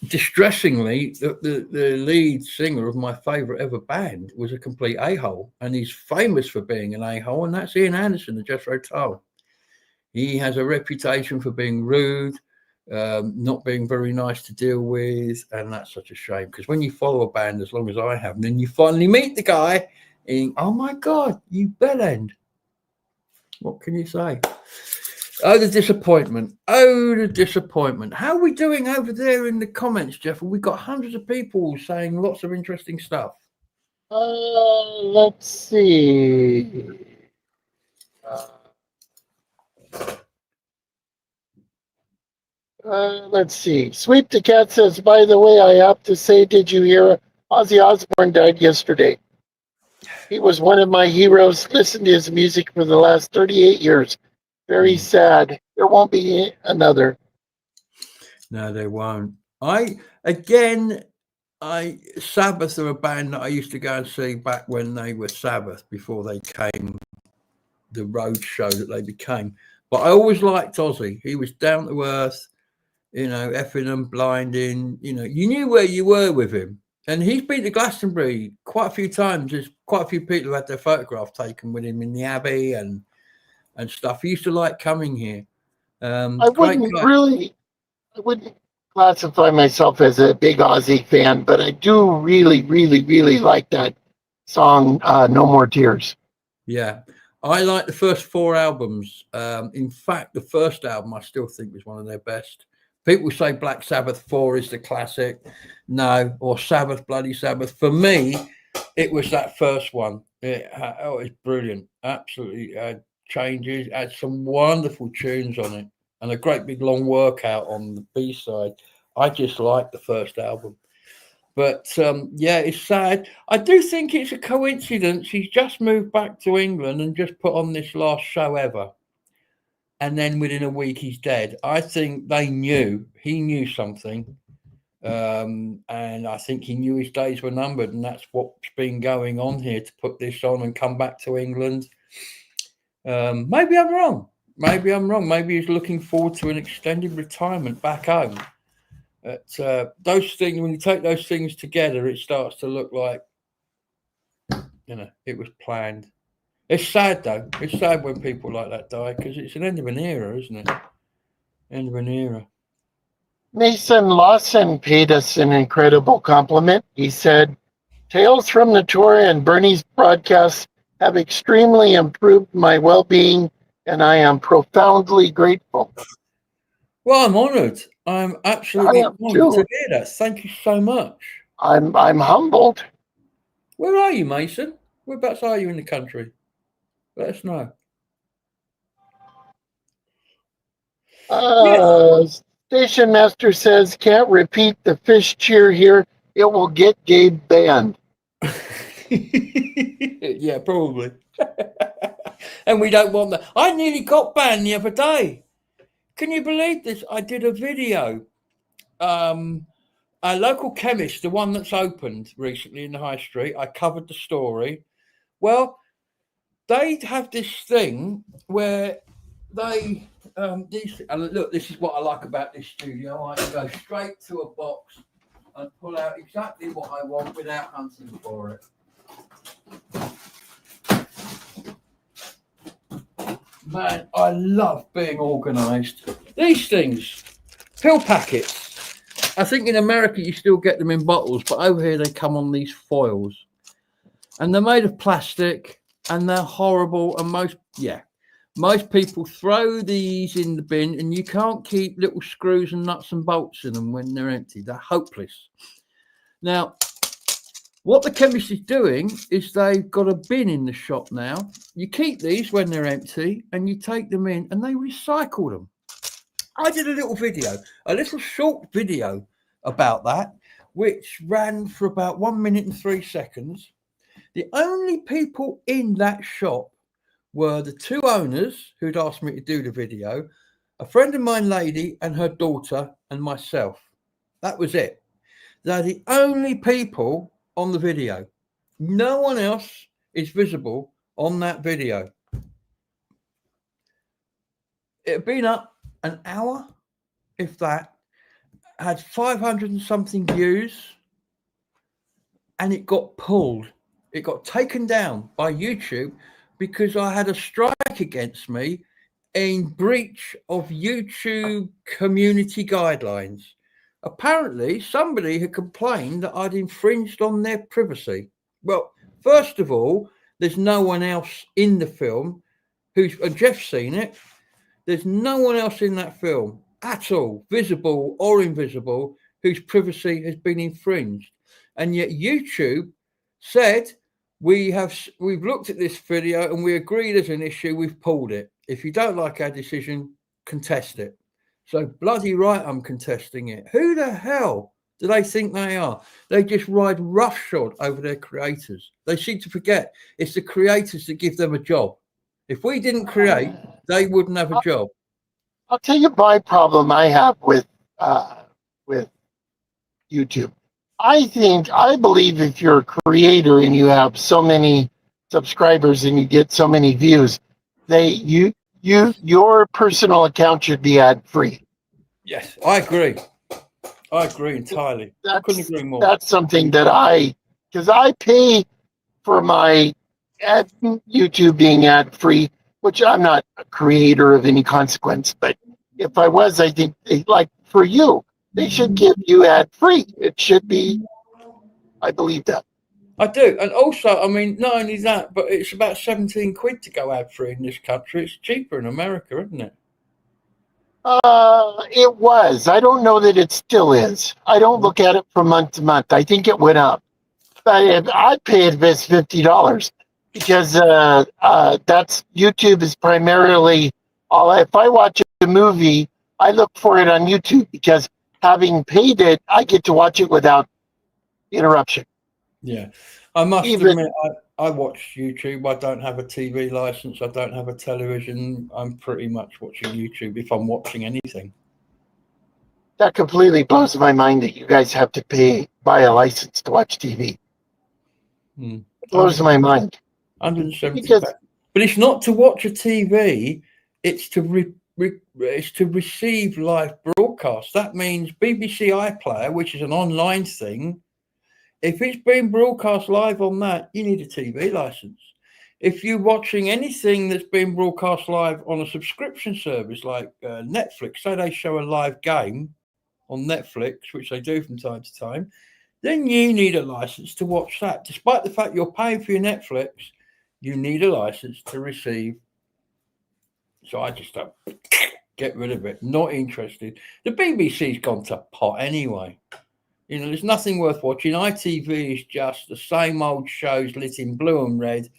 Distressingly, the lead singer of my favorite ever band was a complete a-hole, and he's famous for being an a-hole, and that's Ian Anderson of Jethro Tull. He has a reputation for being rude, not being very nice to deal with, and that's such a shame, because when you follow a band as long as I have, and then you finally meet the guy, and oh my God, you bellend. What can you say? Oh, the disappointment. How are we doing over there in the comments, Jeff? We've got hundreds of people saying lots of interesting stuff. Let's see. Let's see. Sweep the Cat says, by the way, I have to say, did you hear Ozzy Osbourne died yesterday? He was one of my heroes. Listened to his music for the last 38 years. Very sad. There won't be another. No, they won't. Sabbath are a band that I used to go and see back when they were Sabbath, before they came the road show that they became. But I always liked Ozzy. He was down to earth, effing and blinding. You knew where you were with him. And he's been to Glastonbury quite a few times. There's quite a few people who had their photograph taken with him in the Abbey and stuff. He used to like coming here. I wouldn't classify myself as a big Ozzy fan, but I do really, really, really like that song, No More Tears. Yeah. I like the first 4 albums. In fact, the first album I still think was one of their best. People say Black Sabbath 4 is the classic. No, or Sabbath, Bloody Sabbath. For me, it was that first one. It was brilliant. Absolutely changes. Had some wonderful tunes on it and a great big long workout on the B-side. I just liked the first album. But, it's sad. I do think it's a coincidence. He's just moved back to England and just put on this last show ever. and then within a week he's dead. I think he knew something, and I think he knew his days were numbered, and that's what's been going on here to put this on and come back to England. Maybe I'm wrong. Maybe he's looking forward to an extended retirement back home. But those things, when you take those things together, it starts to look like, it was planned. It's sad, though. It's sad when people like that die, because it's an end of an era, isn't it? End of an era. Mason Lawson paid us an incredible compliment. He said, "Tales from the tour and Bernie's broadcasts have extremely improved my well-being, and I am profoundly grateful." Well, I'm honoured. I'm absolutely honoured to hear that. Thank you so much. I'm humbled. Where are you, Mason? Whereabouts are you in the country? Let us know. Station Master says, "Can't repeat the fish cheer here. It will get Gabe banned." Yeah, probably. And we don't want that. I nearly got banned the other day. Can you believe this? I did a video. A local chemist, the one that's opened recently in the high street, I covered the story. Well, they have this thing where they look, this is what I like about this studio. I can go straight to a box and pull out exactly what I want without hunting for it. Man, I love being organised. These things, pill packets. I think in America you still get them in bottles, but over here they come on these foils. And they're made of plastic, and they're horrible. And most people throw these in the bin, and you can't keep little screws and nuts and bolts in them when they're empty. They're hopeless. Now, what the chemist is doing is they've got a bin in the shop now. You keep these when they're empty, and you take them in, and they recycle them. I did a little short video about that, which ran for about 1 minute and 3 seconds. The only people in that shop were the two owners who'd asked me to do the video, a friend of mine, lady, and her daughter, and myself. That was it. They're the only people on the video. No one else is visible on that video. It had been up an hour, if that, had 500 and something views, and it got pulled. It got taken down by YouTube because I had a strike against me in breach of YouTube community guidelines. Apparently, somebody had complained that I'd infringed on their privacy. Well, first of all, there's no one else in the film and Jeff's seen it. There's no one else in that film at all, visible or invisible, whose privacy has been infringed. And yet YouTube said, we've looked at this video and we agree there's an issue, we've pulled it. If you don't like our decision, contest it. So bloody right, I'm contesting it. Who the hell do they think they are? They just ride roughshod over their creators. They seem to forget it's the creators that give them a job. If we didn't create, they wouldn't have a job. I'll tell you my problem I have with YouTube. I believe if you're a creator and you have so many subscribers and you get so many views, your personal account should be ad free. Yes, I agree. I agree entirely. I couldn't agree more. That's something that because I pay for my YouTube being ad free, which I'm not a creator of any consequence, but if I was, I think like for you, they should give you ad free. It should be. I believe that. I do. And also, I mean, not only that, but it's about 17 quid to go ad free in this country. It's cheaper in America, isn't it? It was. I don't know that it still is. I don't look at it from month to month. I think it went up. But I'd pay it if it's $50 because that's YouTube is primarily all. If I watch a movie, I look for it on YouTube because having paid it, I get to watch it without interruption. Yeah, I must admit, I watch YouTube. I don't have a TV license. I don't have a television. I'm pretty much watching YouTube if I'm watching anything. That completely blows my mind that you guys have to buy a license to watch TV. It blows my mind. 170 Because, but it's not to watch a TV. It's to it's to receive live broadcasts. That means BBC iPlayer, which is an online thing. If it's being broadcast live on that, you need a TV license. If you're watching anything that's being broadcast live on a subscription service like Netflix, say they show a live game on Netflix, which they do from time to time, then you need a license to watch that. Despite the fact you're paying for your Netflix, you need a license to receive. So I just don't get rid of it. Not interested. The BBC's gone to pot anyway. You know, there's nothing worth watching. ITV is just the same old shows lit in blue and red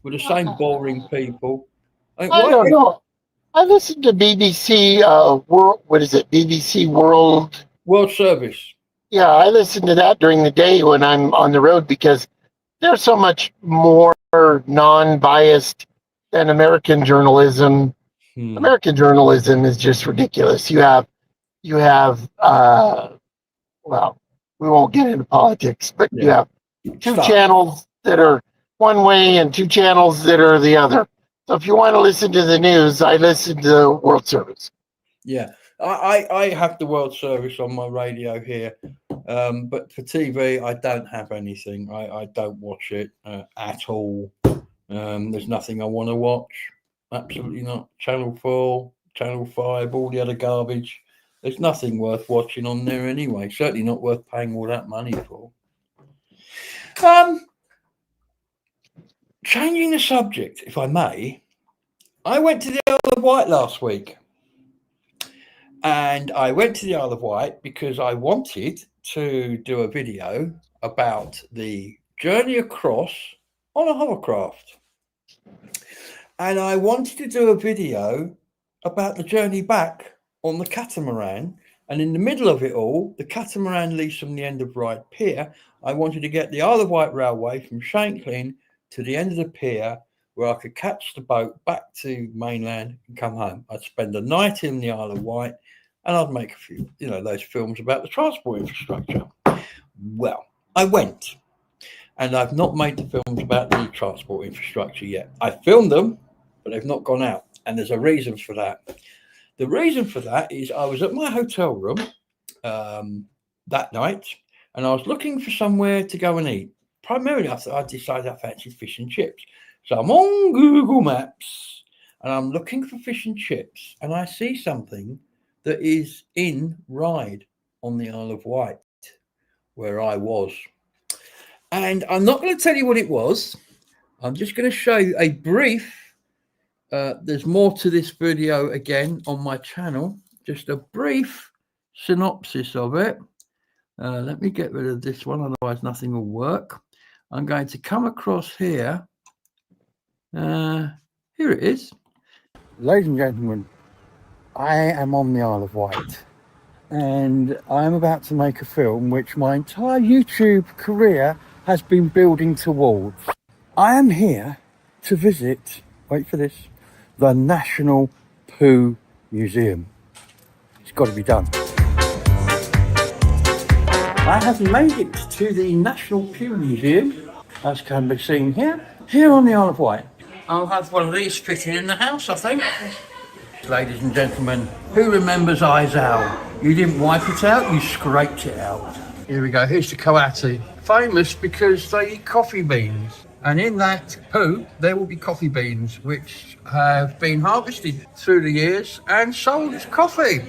with the same boring people. I don't know. I listen to BBC World. What is it? BBC World Service. Yeah, I listen to that during the day when I'm on the road because they're so much more non-biased than American journalism. American journalism is just ridiculous. You have well, we won't get into politics, but you have two channels that are one way and two channels that are the other. So if you want to listen to the news, I listen to World Service. Yeah, I have the World Service on my radio here, but for TV, I don't have anything. I don't watch it at all. There's nothing I want to watch. Absolutely not. Channel 4, Channel 5, all the other garbage. There's nothing worth watching on there anyway. Certainly not worth paying all that money for. Changing the subject, if I may, I went to the Isle of Wight last week. And I went to the Isle of Wight because I wanted to do a video about the journey across on a hovercraft. And I wanted to do a video about the journey back on the catamaran. And in the middle of it all, the catamaran leaves from the end of Ryde Pier. I wanted to get the Isle of Wight Railway from Shanklin to the end of the pier where I could catch the boat back to mainland and come home. I'd spend a night in the Isle of Wight and I'd make a few, those films about the transport infrastructure. Well, I went and I've not made the films about the transport infrastructure yet. I filmed them, but they've not gone out. And there's a reason for that. The reason for that is I was at my hotel room that night and I was looking for somewhere to go and eat. Primarily, I decided I fancied fish and chips. So I'm on Google Maps and I'm looking for fish and chips and I see something that is in Ryde on the Isle of Wight, where I was. And I'm not going to tell you what it was. I'm just going to show you a brief. There's more to this video again on my channel. Just a brief synopsis of it. Let me get rid of this one, otherwise nothing will work. I'm going to come across here. Here it is. Ladies and gentlemen, I am on the Isle of Wight and I'm about to make a film which my entire YouTube career has been building towards. I am here to visit, wait for this, the National Poo Museum. It's got to be done. I have made it to the National Poo Museum, as can be seen here on the Isle of Wight. I'll have one of these fitting in the house, I think. Ladies and gentlemen, who remembers Izal? You didn't wipe it out, you scraped it out. Here we go, here's the coati. Famous because they eat coffee beans. And in that poo, there will be coffee beans, which have been harvested through the years and sold as coffee.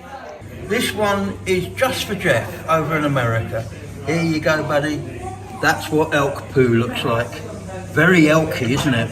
This one is just for Jeff over in America. Here you go, buddy. That's what elk poo looks like. Very elky, isn't it?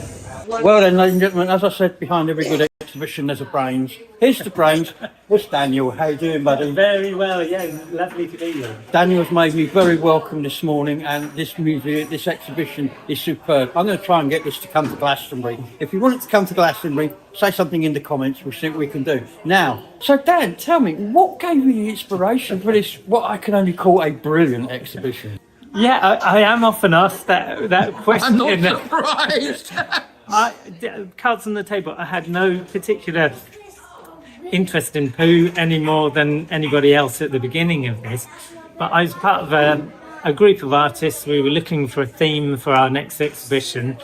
Well then, ladies and gentlemen, as I said, behind every good exhibition there's a brains. Here's the brains. What's Daniel? How you doing, buddy? Very well, yeah, lovely to be here. Daniel's made me very welcome this morning, and this museum, this exhibition is superb. I'm going to try and get this to come to Glastonbury. If you want it to come to Glastonbury, say something in the comments, we'll see what we can do. Now, so Dan, tell me, what gave you the inspiration for this, what I can only call a brilliant exhibition? Yeah, I am often asked that question. I'm not surprised. Cards on the table. I had no particular interest in poo any more than anybody else at the beginning of this, but I was part of a group of artists. We were looking for a theme for our next exhibition,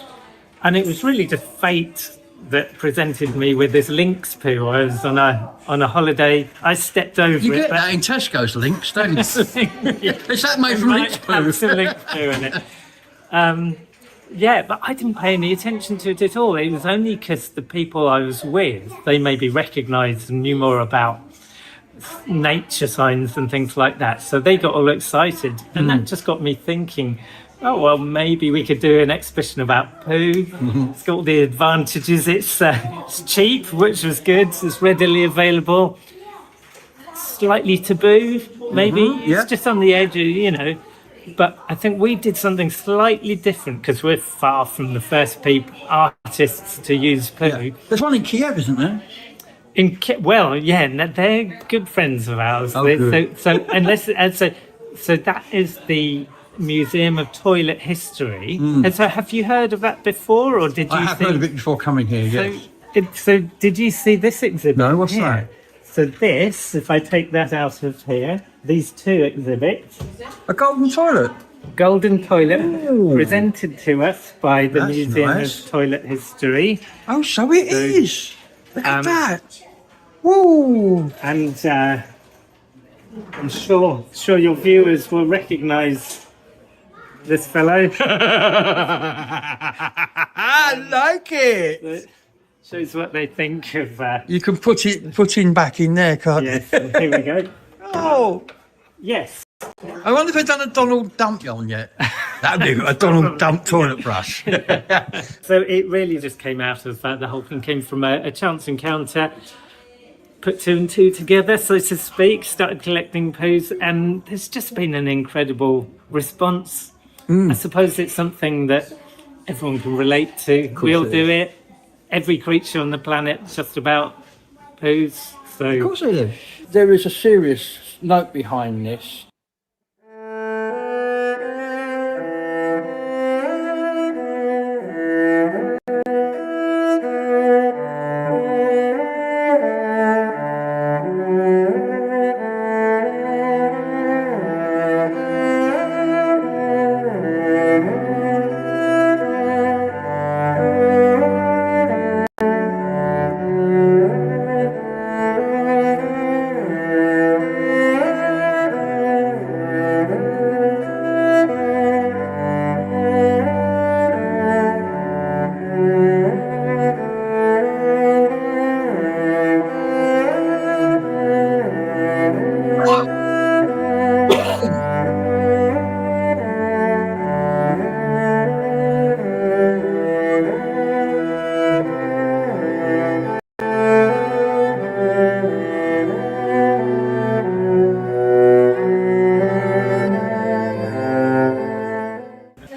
and it was really just fate that presented me with this lynx poo. I was on a holiday. I stepped over You it. get that in Tesco's lynx, don't you? Yeah. Is that made from lynx poo? Have some lynx poo in it. Yeah, but I didn't pay any attention to it at all. It was only because the people I was with, they maybe recognised and knew more about nature signs and things like that. So they got all excited. And that just got me thinking, oh, well, maybe we could do an exhibition about poo. It's got all the advantages. It's cheap, which was good. It's readily available. Slightly taboo, maybe. Yeah. It's just on the edge, But I think we did something slightly different because we're far from the first artists to use poo. Yeah. There's one in Kiev, isn't there? They're good friends of ours. Oh, good. So that is the Museum of Toilet History. And so, have you heard of that before, or did you? I have heard of it before coming here. Yes. So did you see this exhibit? No, what's here? that? So this, if I take that out of here, these two exhibits. A golden toilet. Golden Toilet, Ooh. presented to us by the That's Museum nice. of Toilet History. Oh, so it is. Look at um, that. Woo! And I'm sure your viewers will recognise this fellow. I like it. It shows what they think of. You can put in back in there, can't you? Yes, here we go. Oh, Yes. I wonder if they've done a Donald Dump on yet. That'd be a Donald Dump toilet brush. So it really just came out of the whole thing came from a chance encounter. Put two and two together, so to speak, started collecting poos, and there's just been an incredible response. I suppose it's something that everyone can relate to. We all do it. Every creature on the planet just about poos. So Of course they do. There is a serious note behind this.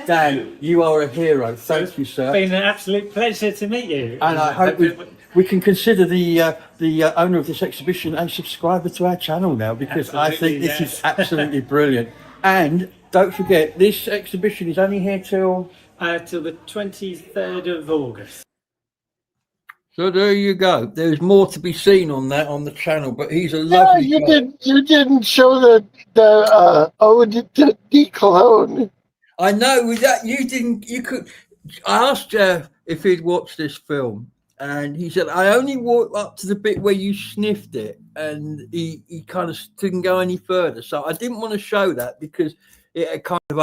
Dan, you are a hero. Thank you, sir. it's been an absolute pleasure to meet you. And I hope we can consider the owner of this exhibition a subscriber to our channel now, because I think Absolutely, this yes. is absolutely brilliant. And don't forget, this exhibition is only here till Till the 23rd of August. So there you go. There's more to be seen on that on the channel, but he's a Yeah, lovely you guy. didn't show the ode to D Cologne. I know with that you didn't. You could. I asked Jeff if he'd watched this film, and he said I only walked up to the bit where you sniffed it, and he kind of didn't go any further. So I didn't want to show that because it had kind of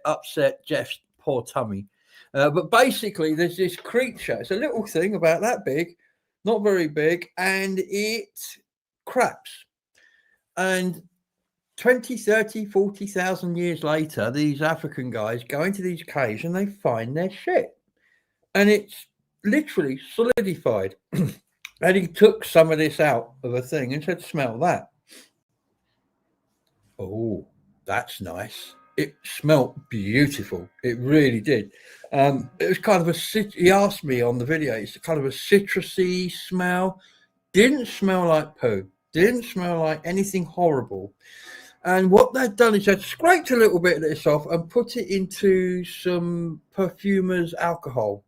upset Jeff's poor tummy. But basically, there's this creature. It's a little thing about that big, not very big, and it craps. And 20, 30, 40,000 years later, these African guys go into these caves and they find their shit. And it's literally solidified. And he took some of this out of a thing and said, smell that. Oh, that's nice. It smelled beautiful. It really did. It was kind of he asked me on the video, it's kind of a citrusy smell. Didn't smell like poo. Didn't smell like anything horrible. And what they'd done is they'd scraped a little bit of this off and put it into some perfumer's alcohol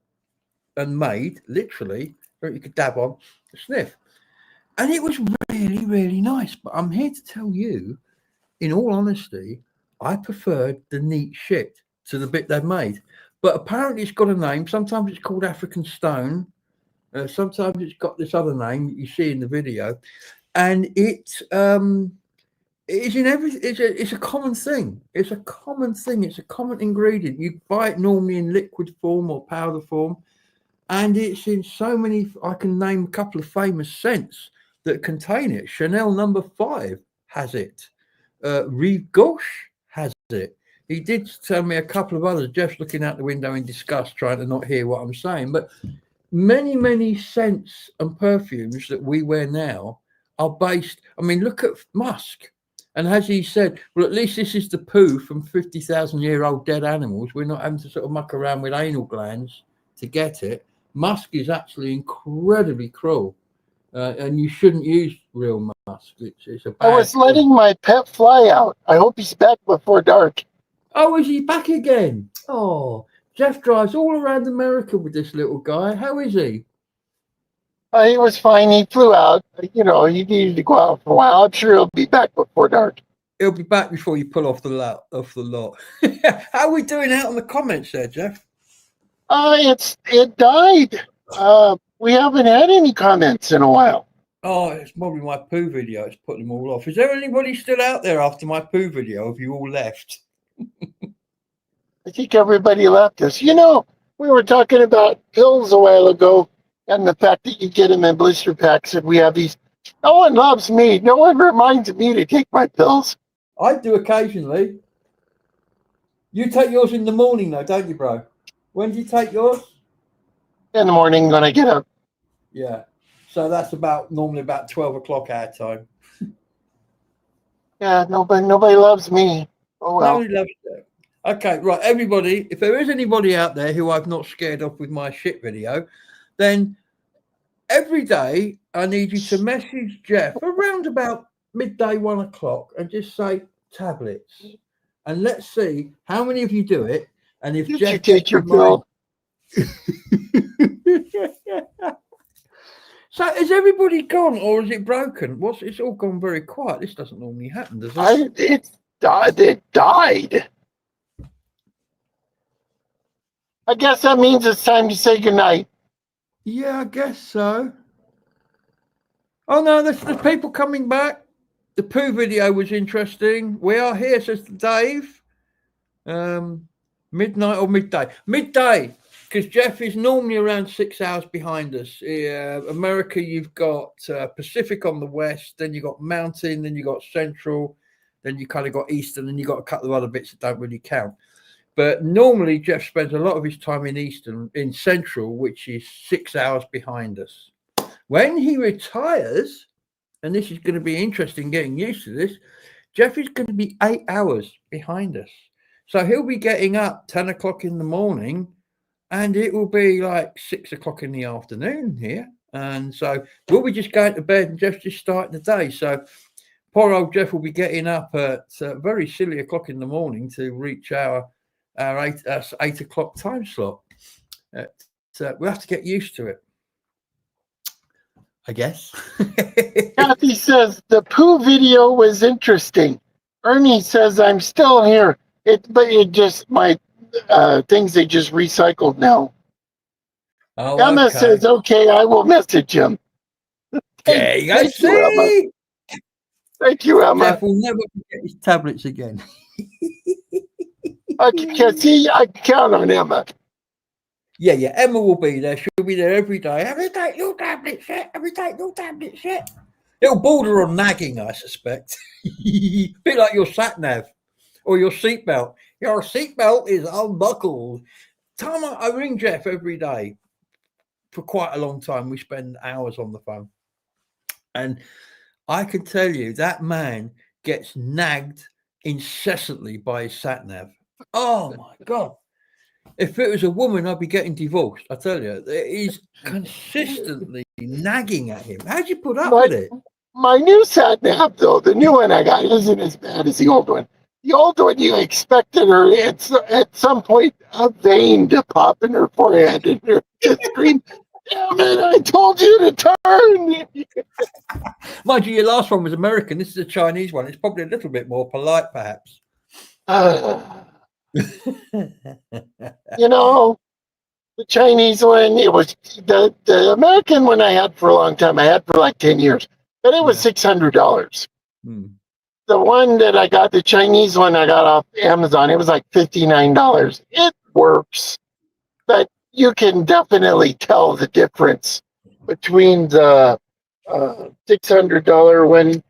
and made, literally, so you could dab on, a sniff. And it was really, really nice. But I'm here to tell you, in all honesty, I preferred the neat shit to the bit they've made. But apparently it's got a name. Sometimes it's called African Stone. Sometimes it's got this other name that you see in the video. And it is in everything. It's a common thing. It's a common thing. It's a common ingredient. You buy it normally in liquid form or powder form. And it's in so many, I can name a couple of famous scents that contain it. Chanel No. 5 has it. Rive Gauche has it. He did tell me a couple of others. Jeff's looking out the window in disgust, trying to not hear what I'm saying. But many, many scents and perfumes that we wear now are based. I mean, look at musk. And as he said, well, at least this is the poo from 50,000-year-old dead animals. We're not having to sort of muck around with anal glands to get it. Musk is actually incredibly cruel. And you shouldn't use real musk. It's a bad I was letting my pet fly out. I hope he's back before dark. Oh, is he back again? Oh, Jeff drives all around America with this little guy. How is he? He was fine. He flew out. You know, he needed to go out for a while. I'm sure he'll be back before dark. He'll be back before you pull off the lot. How are we doing out on the comments there, Jeff? It died. We haven't had any comments in a while. Oh, it's probably my poo video. It's put them all off. Is there anybody still out there after my poo video? Have you all left? I think everybody left us. You know, we were talking about pills a while ago and the fact that you get them in blister packs, and we have these. No one loves me. No one reminds me to take my pills. I do occasionally. You take yours in the morning, though, don't you, bro? When do you take yours? In the morning when I get up. Yeah. So that's normally about 12 o'clock our time. Yeah, nobody loves me. Oh, well. Nobody loves you. Okay, right, everybody, if there is anybody out there who I've not scared off with my shit video, then every day I need you to message Jeff around about midday, 1 o'clock, and just say tablets. And let's see how many of you do it. And if Did Jeff you take your pill? So is everybody gone or is it broken? It's all gone very quiet. This doesn't normally happen, does it? It died. I guess that means it's time to say goodnight. Yeah, I guess so. Oh no, there's people coming back. The poo video was interesting. We are here, says Dave. Midnight or midday? Midday, because Jeff is normally around 6 hours behind us. America, you've got Pacific on the west, then you've got Mountain, then you've got Central, then you kind of got Eastern, and you've got a couple of other bits that don't really count. But normally Jeff spends a lot of his time in Central, which is 6 hours behind us. When he retires, and this is going to be interesting getting used to this, Jeff is going to be 8 hours behind us. So he'll be getting up 10 o'clock in the morning, and it will be like 6 o'clock in the afternoon here. And so we'll be just going to bed and Jeff's just starting the day. So poor old Jeff will be getting up at very silly o'clock in the morning to reach our 8 o'clock time slot. We'll have to get used to it, I guess. Kathy says the poo video was interesting. Ernie says I'm still here. My things they just recycled now. Oh, Emma okay. says okay, I will message him. There you go. Thank you, Emma. Thank you, Emma. Jeff will never forget his tablets again. I can count on Emma. Yeah, Emma will be there. She'll be there every day. Every day, your tablet set. Every day, your tablet set. It'll border on nagging, I suspect. Bit like your sat nav or your seatbelt. Your seatbelt is unbuckled. I ring Jeff every day for quite a long time. We spend hours on the phone, and I can tell you that man gets nagged incessantly by his sat nav. Oh my God. If it was a woman, I'd be getting divorced. I tell you, he's consistently nagging at him. How'd you put up with it? My new sat nav, though, the new one I got isn't as bad as the old one. The old one, you expected her at some point a vein to pop in her forehead and her just scream, "Damn it! I told you to turn!" Mind you, your last one was American. This is a Chinese one. It's probably a little bit more polite, perhaps. You know, the Chinese one, it was the American one I had for a long time. I had for like 10 years, but it was $600. The one that I got, the Chinese one I got off Amazon, it was like $59. It works, but you can definitely tell the difference between the $600 one.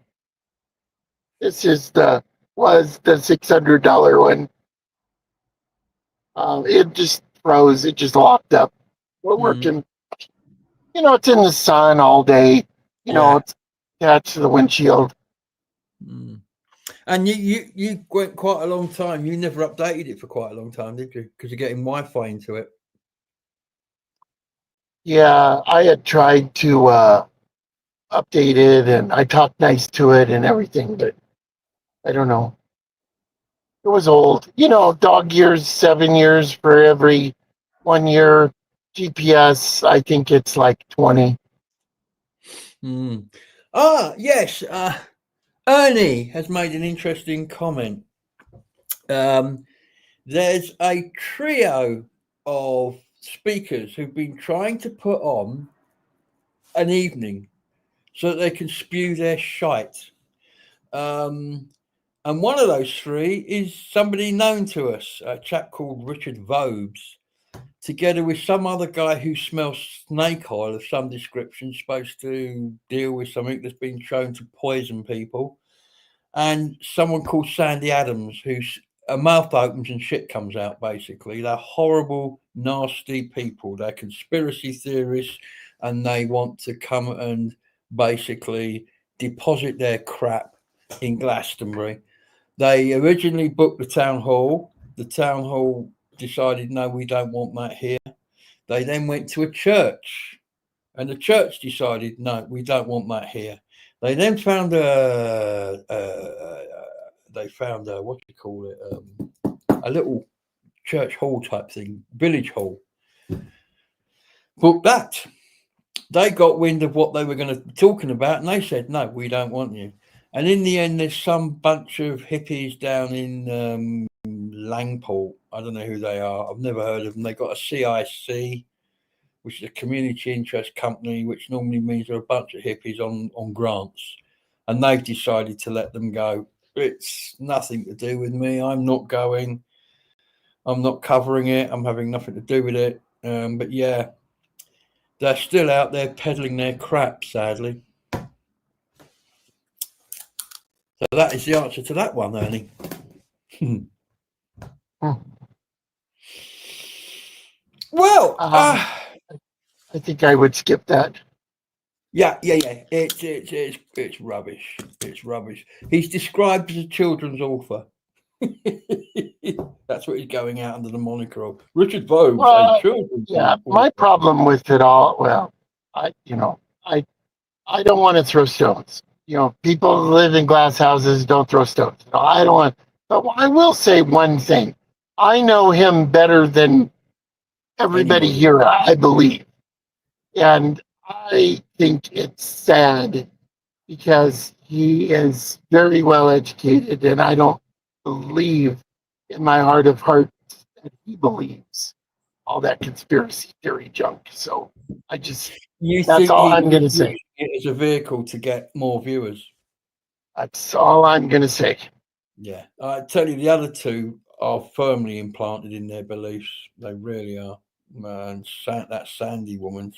This was the $600 one. It just froze. It just locked up. We're working. You know, it's in the sun all day. You know, it's attached to the windshield. And you went quite a long time. You never updated it for quite a long time, did you? Because you're getting Wi-Fi into it. Yeah, I had tried to update it, and I talked nice to it and everything, but I don't know. It was old. You know, dog years, 7 years for every 1 year. GPS, I think it's like 20. Yes. Ernie has made an interesting comment. There's a trio of speakers who've been trying to put on an evening so that they can spew their shite. And one of those three is somebody known to us, a chap called Richard Vobes, together with some other guy who smells snake oil of some description, supposed to deal with something that's been shown to poison people, and someone called Sandy Adams, whose a mouth opens and shit comes out, basically. They're horrible, nasty people. They're conspiracy theorists, and they want to come and basically deposit their crap in Glastonbury. They originally booked the town hall. The town hall decided, no, we don't want that here. They then went to a church, and the church decided, no, we don't want that here. They then found a what do you call it, a little church hall type thing, village hall. Booked that. They got wind of what they were going to be talking about, and they said, no, we don't want you. And in the end, there's some bunch of hippies down in Langport. I don't know who they are. I've never heard of them. They got a CIC, which is a community interest company, which normally means there are a bunch of hippies on grants. And they've decided to let them go. It's nothing to do with me. I'm not going. I'm not covering it. I'm having nothing to do with it. But yeah, they're still out there peddling their crap, sadly. So that is the answer to that one, Ernie. Well, I think I would skip that. Yeah. It's rubbish. It's rubbish. He's described as a children's author. That's what he's going out under the moniker of. Richard Vobes, a children's author. My problem with it all, well, I don't want to throw stones. You know, people who live in glass houses, don't throw stones. No, I don't want. But I will say one thing. I know him better than everybody here, I believe. And I think it's sad because he is very well educated, and I don't believe in my heart of hearts that he believes all that conspiracy theory junk. So that's all I'm going to say. It is a vehicle to get more viewers. That's all I'm going to say. Yeah. I tell you, the other two are firmly implanted in their beliefs. They really are. Man, that Sandy woman.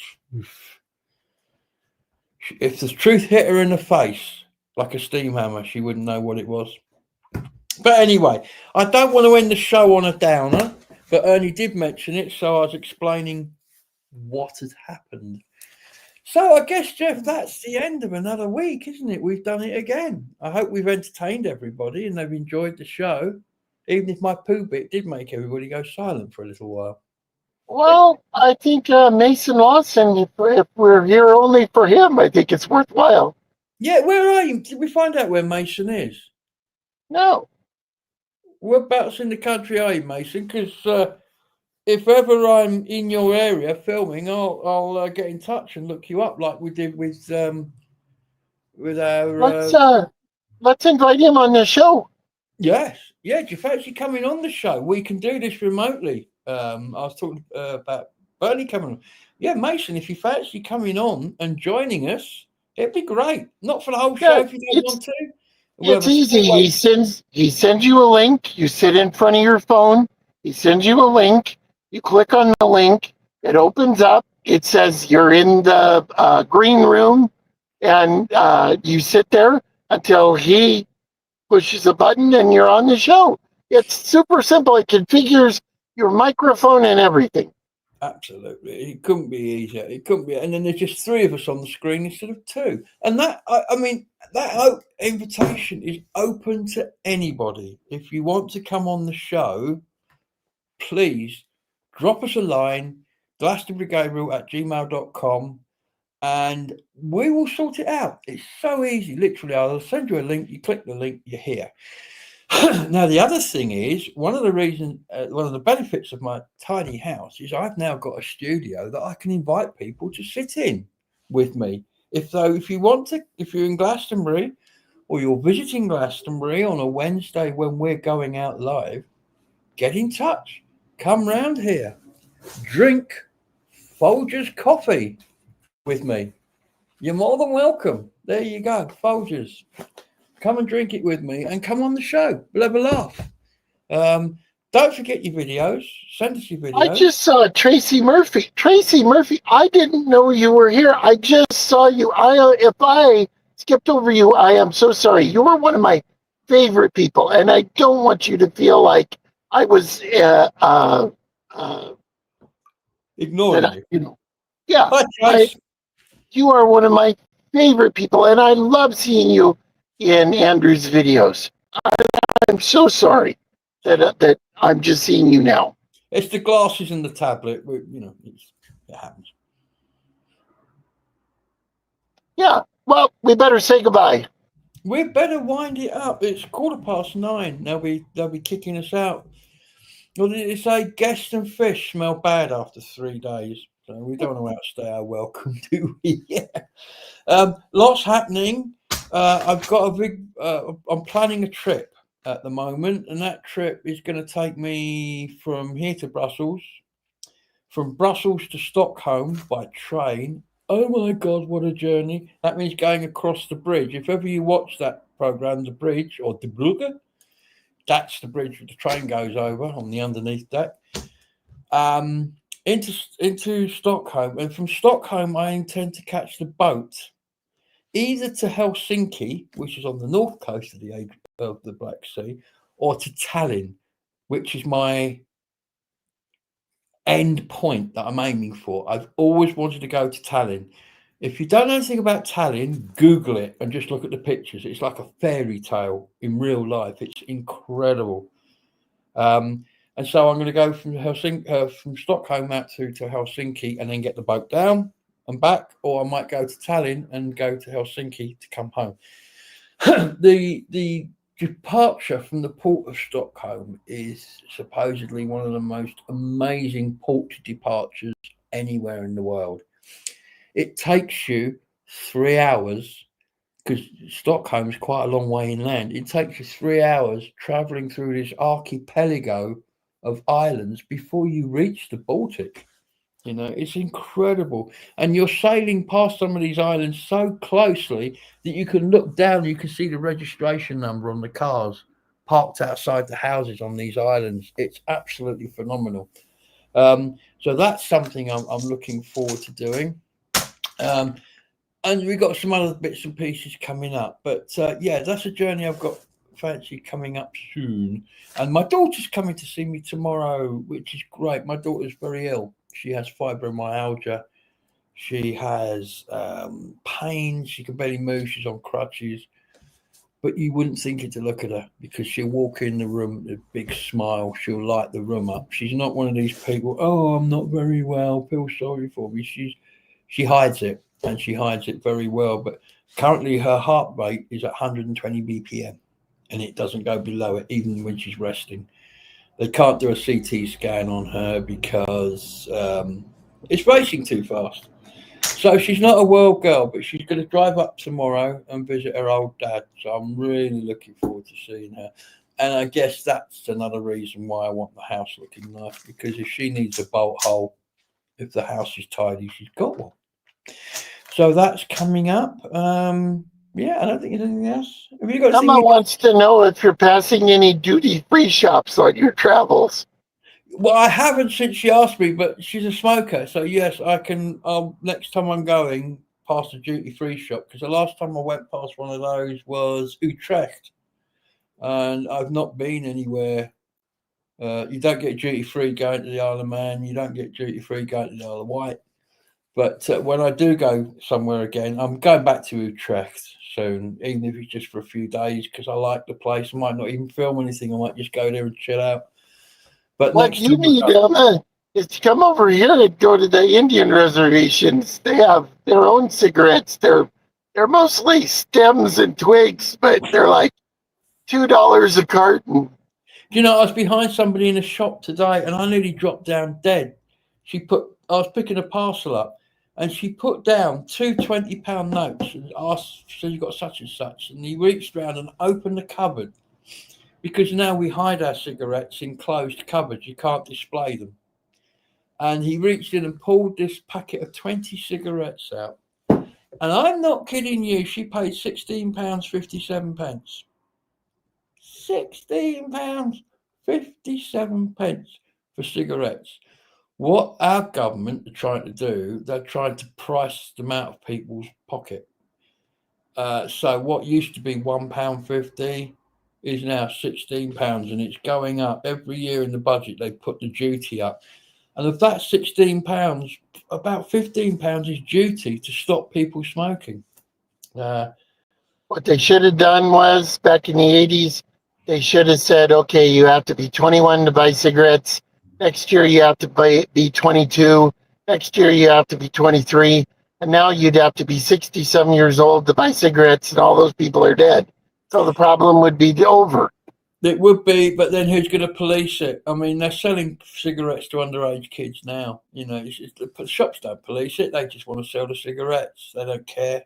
If the truth hit her in the face like a steam hammer, she wouldn't know what it was. But anyway, I don't want to end the show on a downer, but Ernie did mention it, so I was explaining what had happened. So I guess, Jeff, that's the end of another week, isn't it? We've done it again. I hope we've entertained everybody and they've enjoyed the show, even if my poo bit did make everybody go silent for a little while. Well, I think Mason Lawson, if we're here only for him, I think it's worthwhile. Yeah, where are you? Did we find out where Mason is? No. Whereabouts in the country are you, Mason? Because if ever I'm in your area filming, I'll get in touch and look you up like we did with our. Let's invite him on the show. Yes, yeah. Do you fancy coming on the show? We can do this remotely. I was talking about Bernie coming on. Yeah, Mason, if you fancy coming on and joining us, it'd be great. Not for the whole show Yeah, if you don't want to. We'll it's have a easy. small He sends you a link. You sit in front of your phone. He sends you a link. You click on the link. It opens up. It says you're in the green room, and you sit there until he pushes a button, and you're on the show. It's super simple. It configures your microphone and everything. Absolutely, it couldn't be easier. It couldn't be, and then there's just three of us on the screen instead of two. And that, I mean, that invitation is open to anybody. If you want to come on the show, please drop us a line, glastonburygabriel@gmail.com, and we will sort it out. It's so easy. Literally, I'll send you a link. You click the link, you're here. Now, the other thing is, one of the benefits of my tiny house is I've now got a studio that I can invite people to sit in with me. If you're in Glastonbury or you're visiting Glastonbury on a Wednesday when we're going out live, get in touch. Come round here. Drink Folgers coffee with me. You're more than welcome. There you go, Folgers. Come and drink it with me and come on the show. We'll have a laugh. Don't forget your videos. Send us your videos. I just saw Tracy Murphy. Tracy Murphy, I didn't know you were here. I just saw you. If I skipped over you, I am so sorry. You were one of my favorite people, and I don't want you to feel like I was Ignoring you. Yeah. Hi, Trace. You are one of my favorite people, and I love seeing you in Andrew's videos. I'm so sorry that I'm just seeing you now. It's the glasses and the tablet. It happens. Yeah. Well, we better say goodbye. We better wind it up. It's 9:15. They'll be kicking us out. What did it say? Guests and fish smell bad after 3 days. So we don't want to outstay our welcome, do we? Yeah. Lots happening. I've got a big. I'm planning a trip at the moment, and that trip is going to take me from here to Brussels, from Brussels to Stockholm by train. Oh my God, what a journey! That means going across the bridge. If ever you watch that program, The Bridge or the Brugge, that's the bridge the train goes over on the underneath deck. Into Stockholm, and from Stockholm I intend to catch the boat either to Helsinki, which is on the north coast of the Black Sea, or to Tallinn, which is my end point that I'm aiming for. I've always wanted to go to Tallinn. If you don't know anything about Tallinn, Google it and just look at the pictures. It's like a fairy tale in real life. It's incredible. And so I'm going to go from Stockholm out to Helsinki and then get the boat down and back, or I might go to Tallinn and go to Helsinki to come home. The departure from the port of Stockholm is supposedly one of the most amazing port departures anywhere in the world. It takes you 3 hours, because Stockholm is quite a long way inland. It takes you 3 hours traveling through this archipelago of islands before you reach the Baltic. It's incredible. And you're sailing past some of these islands so closely that you can look down, you can see the registration number on the cars parked outside the houses on these islands. It's absolutely phenomenal. So that's something I'm looking forward to doing. And we've got some other bits and pieces coming up. But yeah, that's a journey I've got fancy coming up soon. And my daughter's coming to see me tomorrow, which is great. My daughter's very ill. She has fibromyalgia. She has pain. She can barely move. She's on crutches. But you wouldn't think it to look at her, because she'll walk in the room with a big smile. She'll light the room up. She's not one of these people, oh, I'm not very well, feel sorry for me. She hides it, and she hides it very well. But Currently, her heart rate is at 120 BPM, and it doesn't go below it even when she's resting. They can't do a CT scan on her because it's racing too fast. So she's not a world girl, but she's going to drive up tomorrow and visit her old dad. So I'm really looking forward to seeing her. And I guess that's another reason why I want the house looking nice, because if she needs a bolt hole, if the house is tidy, she's got one. So that's coming up. Yeah, I don't think there's anything else. Have you got Someone wants to know if you're passing any duty-free shops on your travels. Well, I haven't since she asked me, but she's a smoker, so yes, I can. Next time I'm going past a duty-free shop, because the last time I went past one of those was Utrecht, and I've not been anywhere. You don't get duty-free going to the Isle of Man. You don't get duty-free going to the Isle of Wight. But when I do go somewhere again, I'm going back to Utrecht soon, even if it's just for a few days, because I like the place. I might not even film anything. I might just go there and chill out. But What next you time need, Emma, is to come over here and go to the Indian reservations. They have their own cigarettes. They're mostly stems and twigs, but they're like $2 a carton. you know, I was behind somebody in a shop today, and I nearly dropped down dead. I was picking a parcel up, and she put down two £20 notes and asked, "So you got such and such?" And he reached around and opened the cupboard, because now we hide our cigarettes in closed cupboards. You can't display them. And he reached in and pulled this packet of 20 cigarettes out. And I'm not kidding you, she paid £16.57. £16.57 for cigarettes. What our government are trying to do, they're trying to price them out of people's pocket. So what used to be £1.50 is now £16, and it's going up every year in the budget. They put the duty up, and of that £16, about £15 is duty to stop people smoking. What they should have done was, back in the 80s, they should have said, okay, you have to be 21 to buy cigarettes. Next year, you have to be 22. Next year, you have to be 23. And now you'd have to be 60-some years old to buy cigarettes, and all those people are dead. So the problem would be over. It would be, but then who's going to police it? I mean, they're selling cigarettes to underage kids now. You know, the shops don't police it. They just want to sell the cigarettes. They don't care.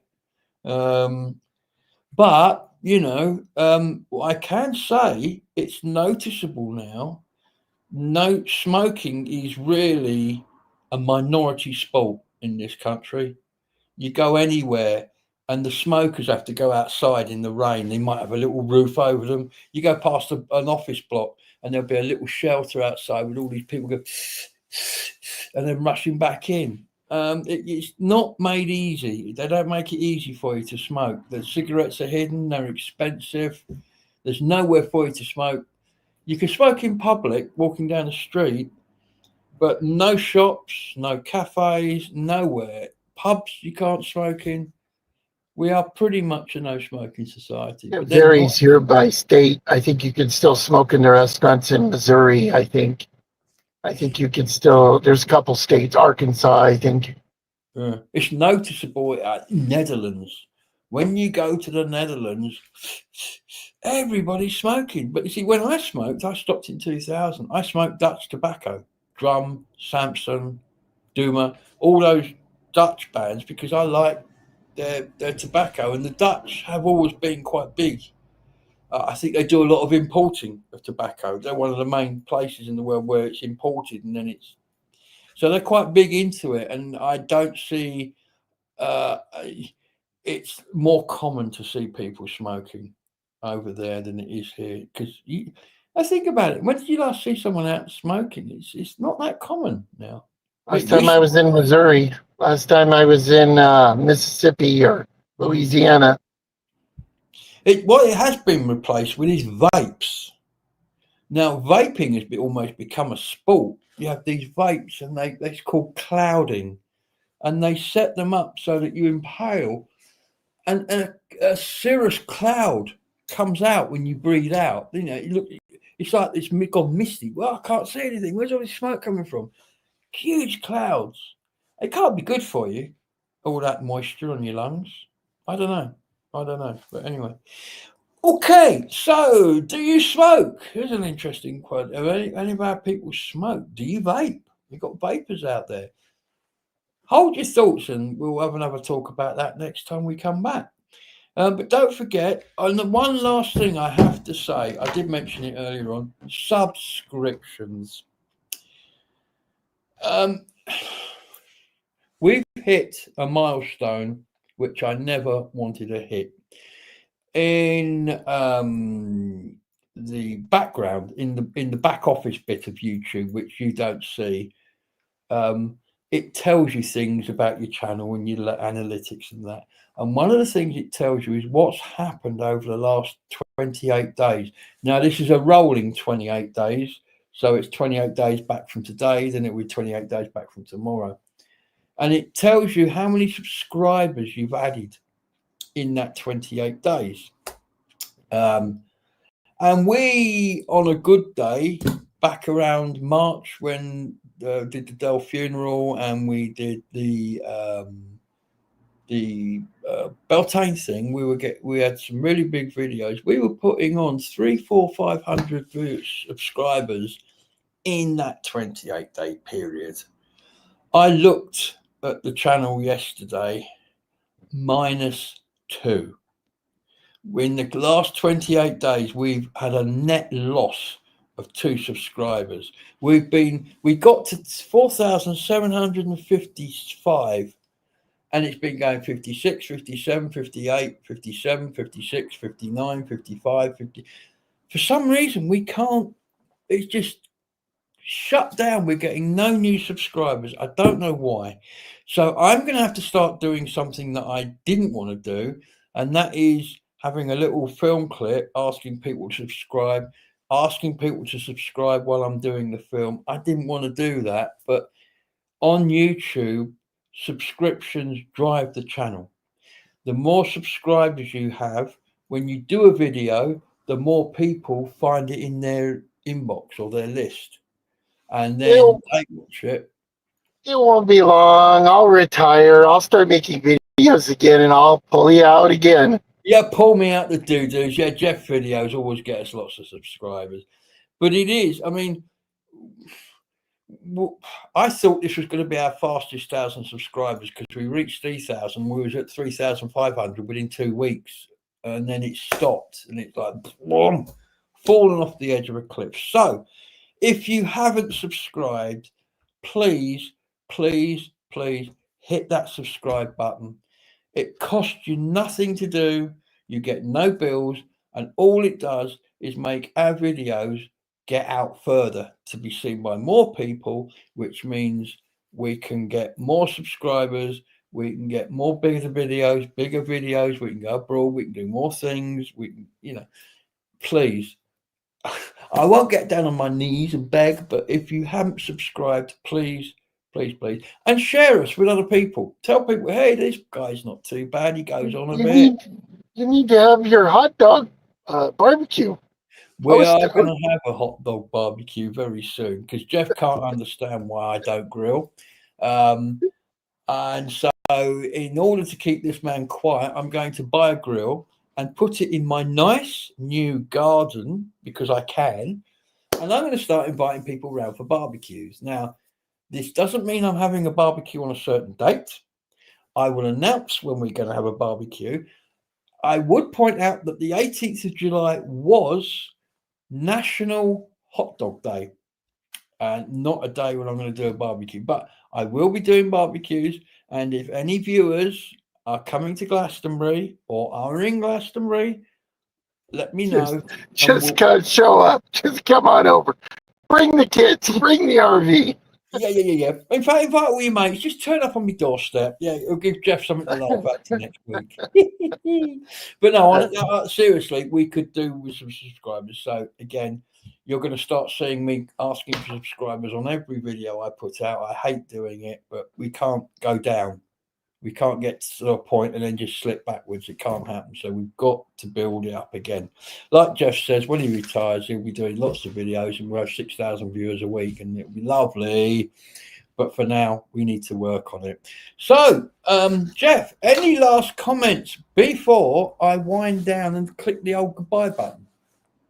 But, you know, I can say it's noticeable now. No, smoking is really a minority sport in this country. You go anywhere and the smokers have to go outside in the rain. They might have a little roof over them. You go past an office block and there'll be a little shelter outside with all these people go and then rushing back in. It's not made easy. They don't make it easy for you to smoke. The cigarettes are hidden. They're expensive. There's nowhere for you to smoke. You can smoke in public, walking down the street, but no shops, no cafes, nowhere. Pubs you can't smoke in. We are pretty much a no smoking society. It varies here by state. I think you can still smoke in the restaurants in Missouri, I think. I think you can still, there's a couple states, Arkansas, I think. It's noticeable at Netherlands. When you go to the Netherlands, everybody's smoking. But you see, when I smoked, I stopped in 2000. I smoked Dutch tobacco, Drum, Samson, Duma, all those Dutch bands, because I like their tobacco. And the Dutch have always been quite big. I think they do a lot of importing of tobacco. They're one of the main places in the world where it's imported, and then it's so they're quite big into it. And I don't see it's more common to see people smoking over there than it is here. Because I think about it. When did you last see someone out smoking? It's not that common now. Last time I was in Missouri. Last time I was in Mississippi or Louisiana. What it has been replaced with is vapes. Now, vaping has almost become a sport. You have these vapes, and it's called clouding, and they set them up so that you inhale, and a cirrus cloud comes out when you breathe out. You know, it's like it's gone misty. Well, I can't see anything. Where's all this smoke coming from? Huge clouds. It can't be good for you, all that moisture on your lungs. I don't know. But anyway. Okay, so do you smoke? Here's an interesting quote. Any of our people smoke? Do you vape? We've got vapors out there. Hold your thoughts and we'll have another talk about that next time we come back. But don't forget, and the one last thing I have to say, I did mention it earlier on, subscriptions. We've hit a milestone which I never wanted to hit. In the background, in the back office bit of YouTube, which you don't see, it tells you things about your channel and your analytics and that. And one of the things it tells you is what's happened over the last 28 days. Now, this is a rolling 28 days. So it's 28 days back from today, then it will be 28 days back from tomorrow. And it tells you how many subscribers you've added in that 28 days. And we, on a good day, back around March when did the Dell funeral and we did the Beltane thing, we had some really big videos. We were putting on 500 subscribers in that 28-day period. I looked at the channel yesterday, -2. In the last 28 days, we've had a net loss of 2 subscribers. We got to 4,755, and it's been going 56, 57, 58, 57, 56, 59, 55, 50. For some reason, we can't, it's just shut down. We're getting no new subscribers. I don't know why. So I'm going to have to start doing something that I didn't want to do, and that is having a little film clip asking people to subscribe while I'm doing the film. I didn't want to do that, but on YouTube, subscriptions drive the channel. The more subscribers you have, when you do a video, the more people find it in their inbox or their list. And then they watch it. It won't be long. I'll retire. I'll start making videos again and I'll pull you out again. Yeah, pull me out the doo-doos. Yeah, Jeff videos always get us lots of subscribers. But it is, I mean, I thought this was going to be our fastest 1,000 subscribers because we reached 3,000. We was at 3,500 within 2 weeks. And then it stopped. And it's like, boom, falling off the edge of a cliff. So, if you haven't subscribed, please hit that subscribe button. It costs you nothing to do. You get no bills. And all it does is make our videos get out further to be seen by more people, which means we can get more subscribers. We can get more bigger videos. We can go abroad. We can do more things. We can, please. I won't get down on my knees and beg, but if you haven't subscribed, please, and share us with other people. Tell people, hey, this guy's not too bad. He goes on a bit. You need to have your hot dog barbecue. We are going to have a hot dog barbecue very soon because Jeff can't understand why I don't grill. And so in order to keep this man quiet, I'm going to buy a grill and put it in my nice new garden because I can. And I'm going to start inviting people around for barbecues. Now, this doesn't mean I'm having a barbecue on a certain date. I will announce when we're going to have a barbecue. I would point out that the 18th of July was National Hot Dog Day. And not a day when I'm going to do a barbecue. But I will be doing barbecues. And if any viewers are coming to Glastonbury or are in Glastonbury, let me know. Just show up. Just come on over. Bring the kids. Bring the RV. Yeah. In fact, invite all your mates. Just turn up on my doorstep. Yeah, it'll give Jeff something to laugh at to next week. But no, seriously, we could do with some subscribers. So again, you're going to start seeing me asking for subscribers on every video I put out. I hate doing it, but we can't go down. We can't get to a point and then just slip backwards. It can't happen. So we've got to build it up again. Like Jeff says, when he retires, he'll be doing lots of videos and we'll have 6,000 viewers a week and it'll be lovely. But for now, we need to work on it. So, Jeff, any last comments before I wind down and click the old goodbye button?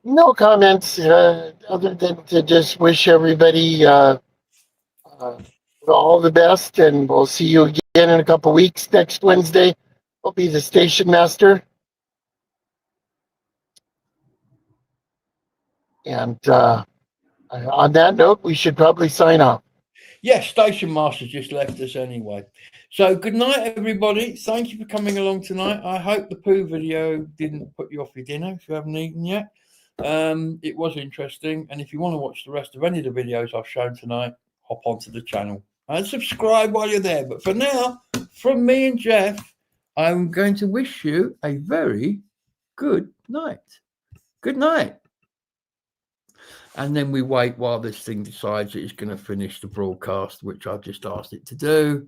No comments other than to just wish everybody all the best, and we'll see you again in a couple weeks. Next Wednesday, I'll be the station master. And on that note, we should probably sign off. Yes, Station Master just left us anyway. So good night, everybody. Thank you for coming along tonight. I hope the poo video didn't put you off your dinner if you haven't eaten yet. It was interesting. And if you want to watch the rest of any of the videos I've shown tonight, hop onto the channel and subscribe while you're there. But for now, from me and Jeff, I'm going to wish you a very good night. Good night. And then we wait while this thing decides it's going to finish the broadcast, which I've just asked it to do.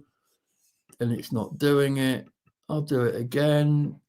And it's not doing it. I'll do it again.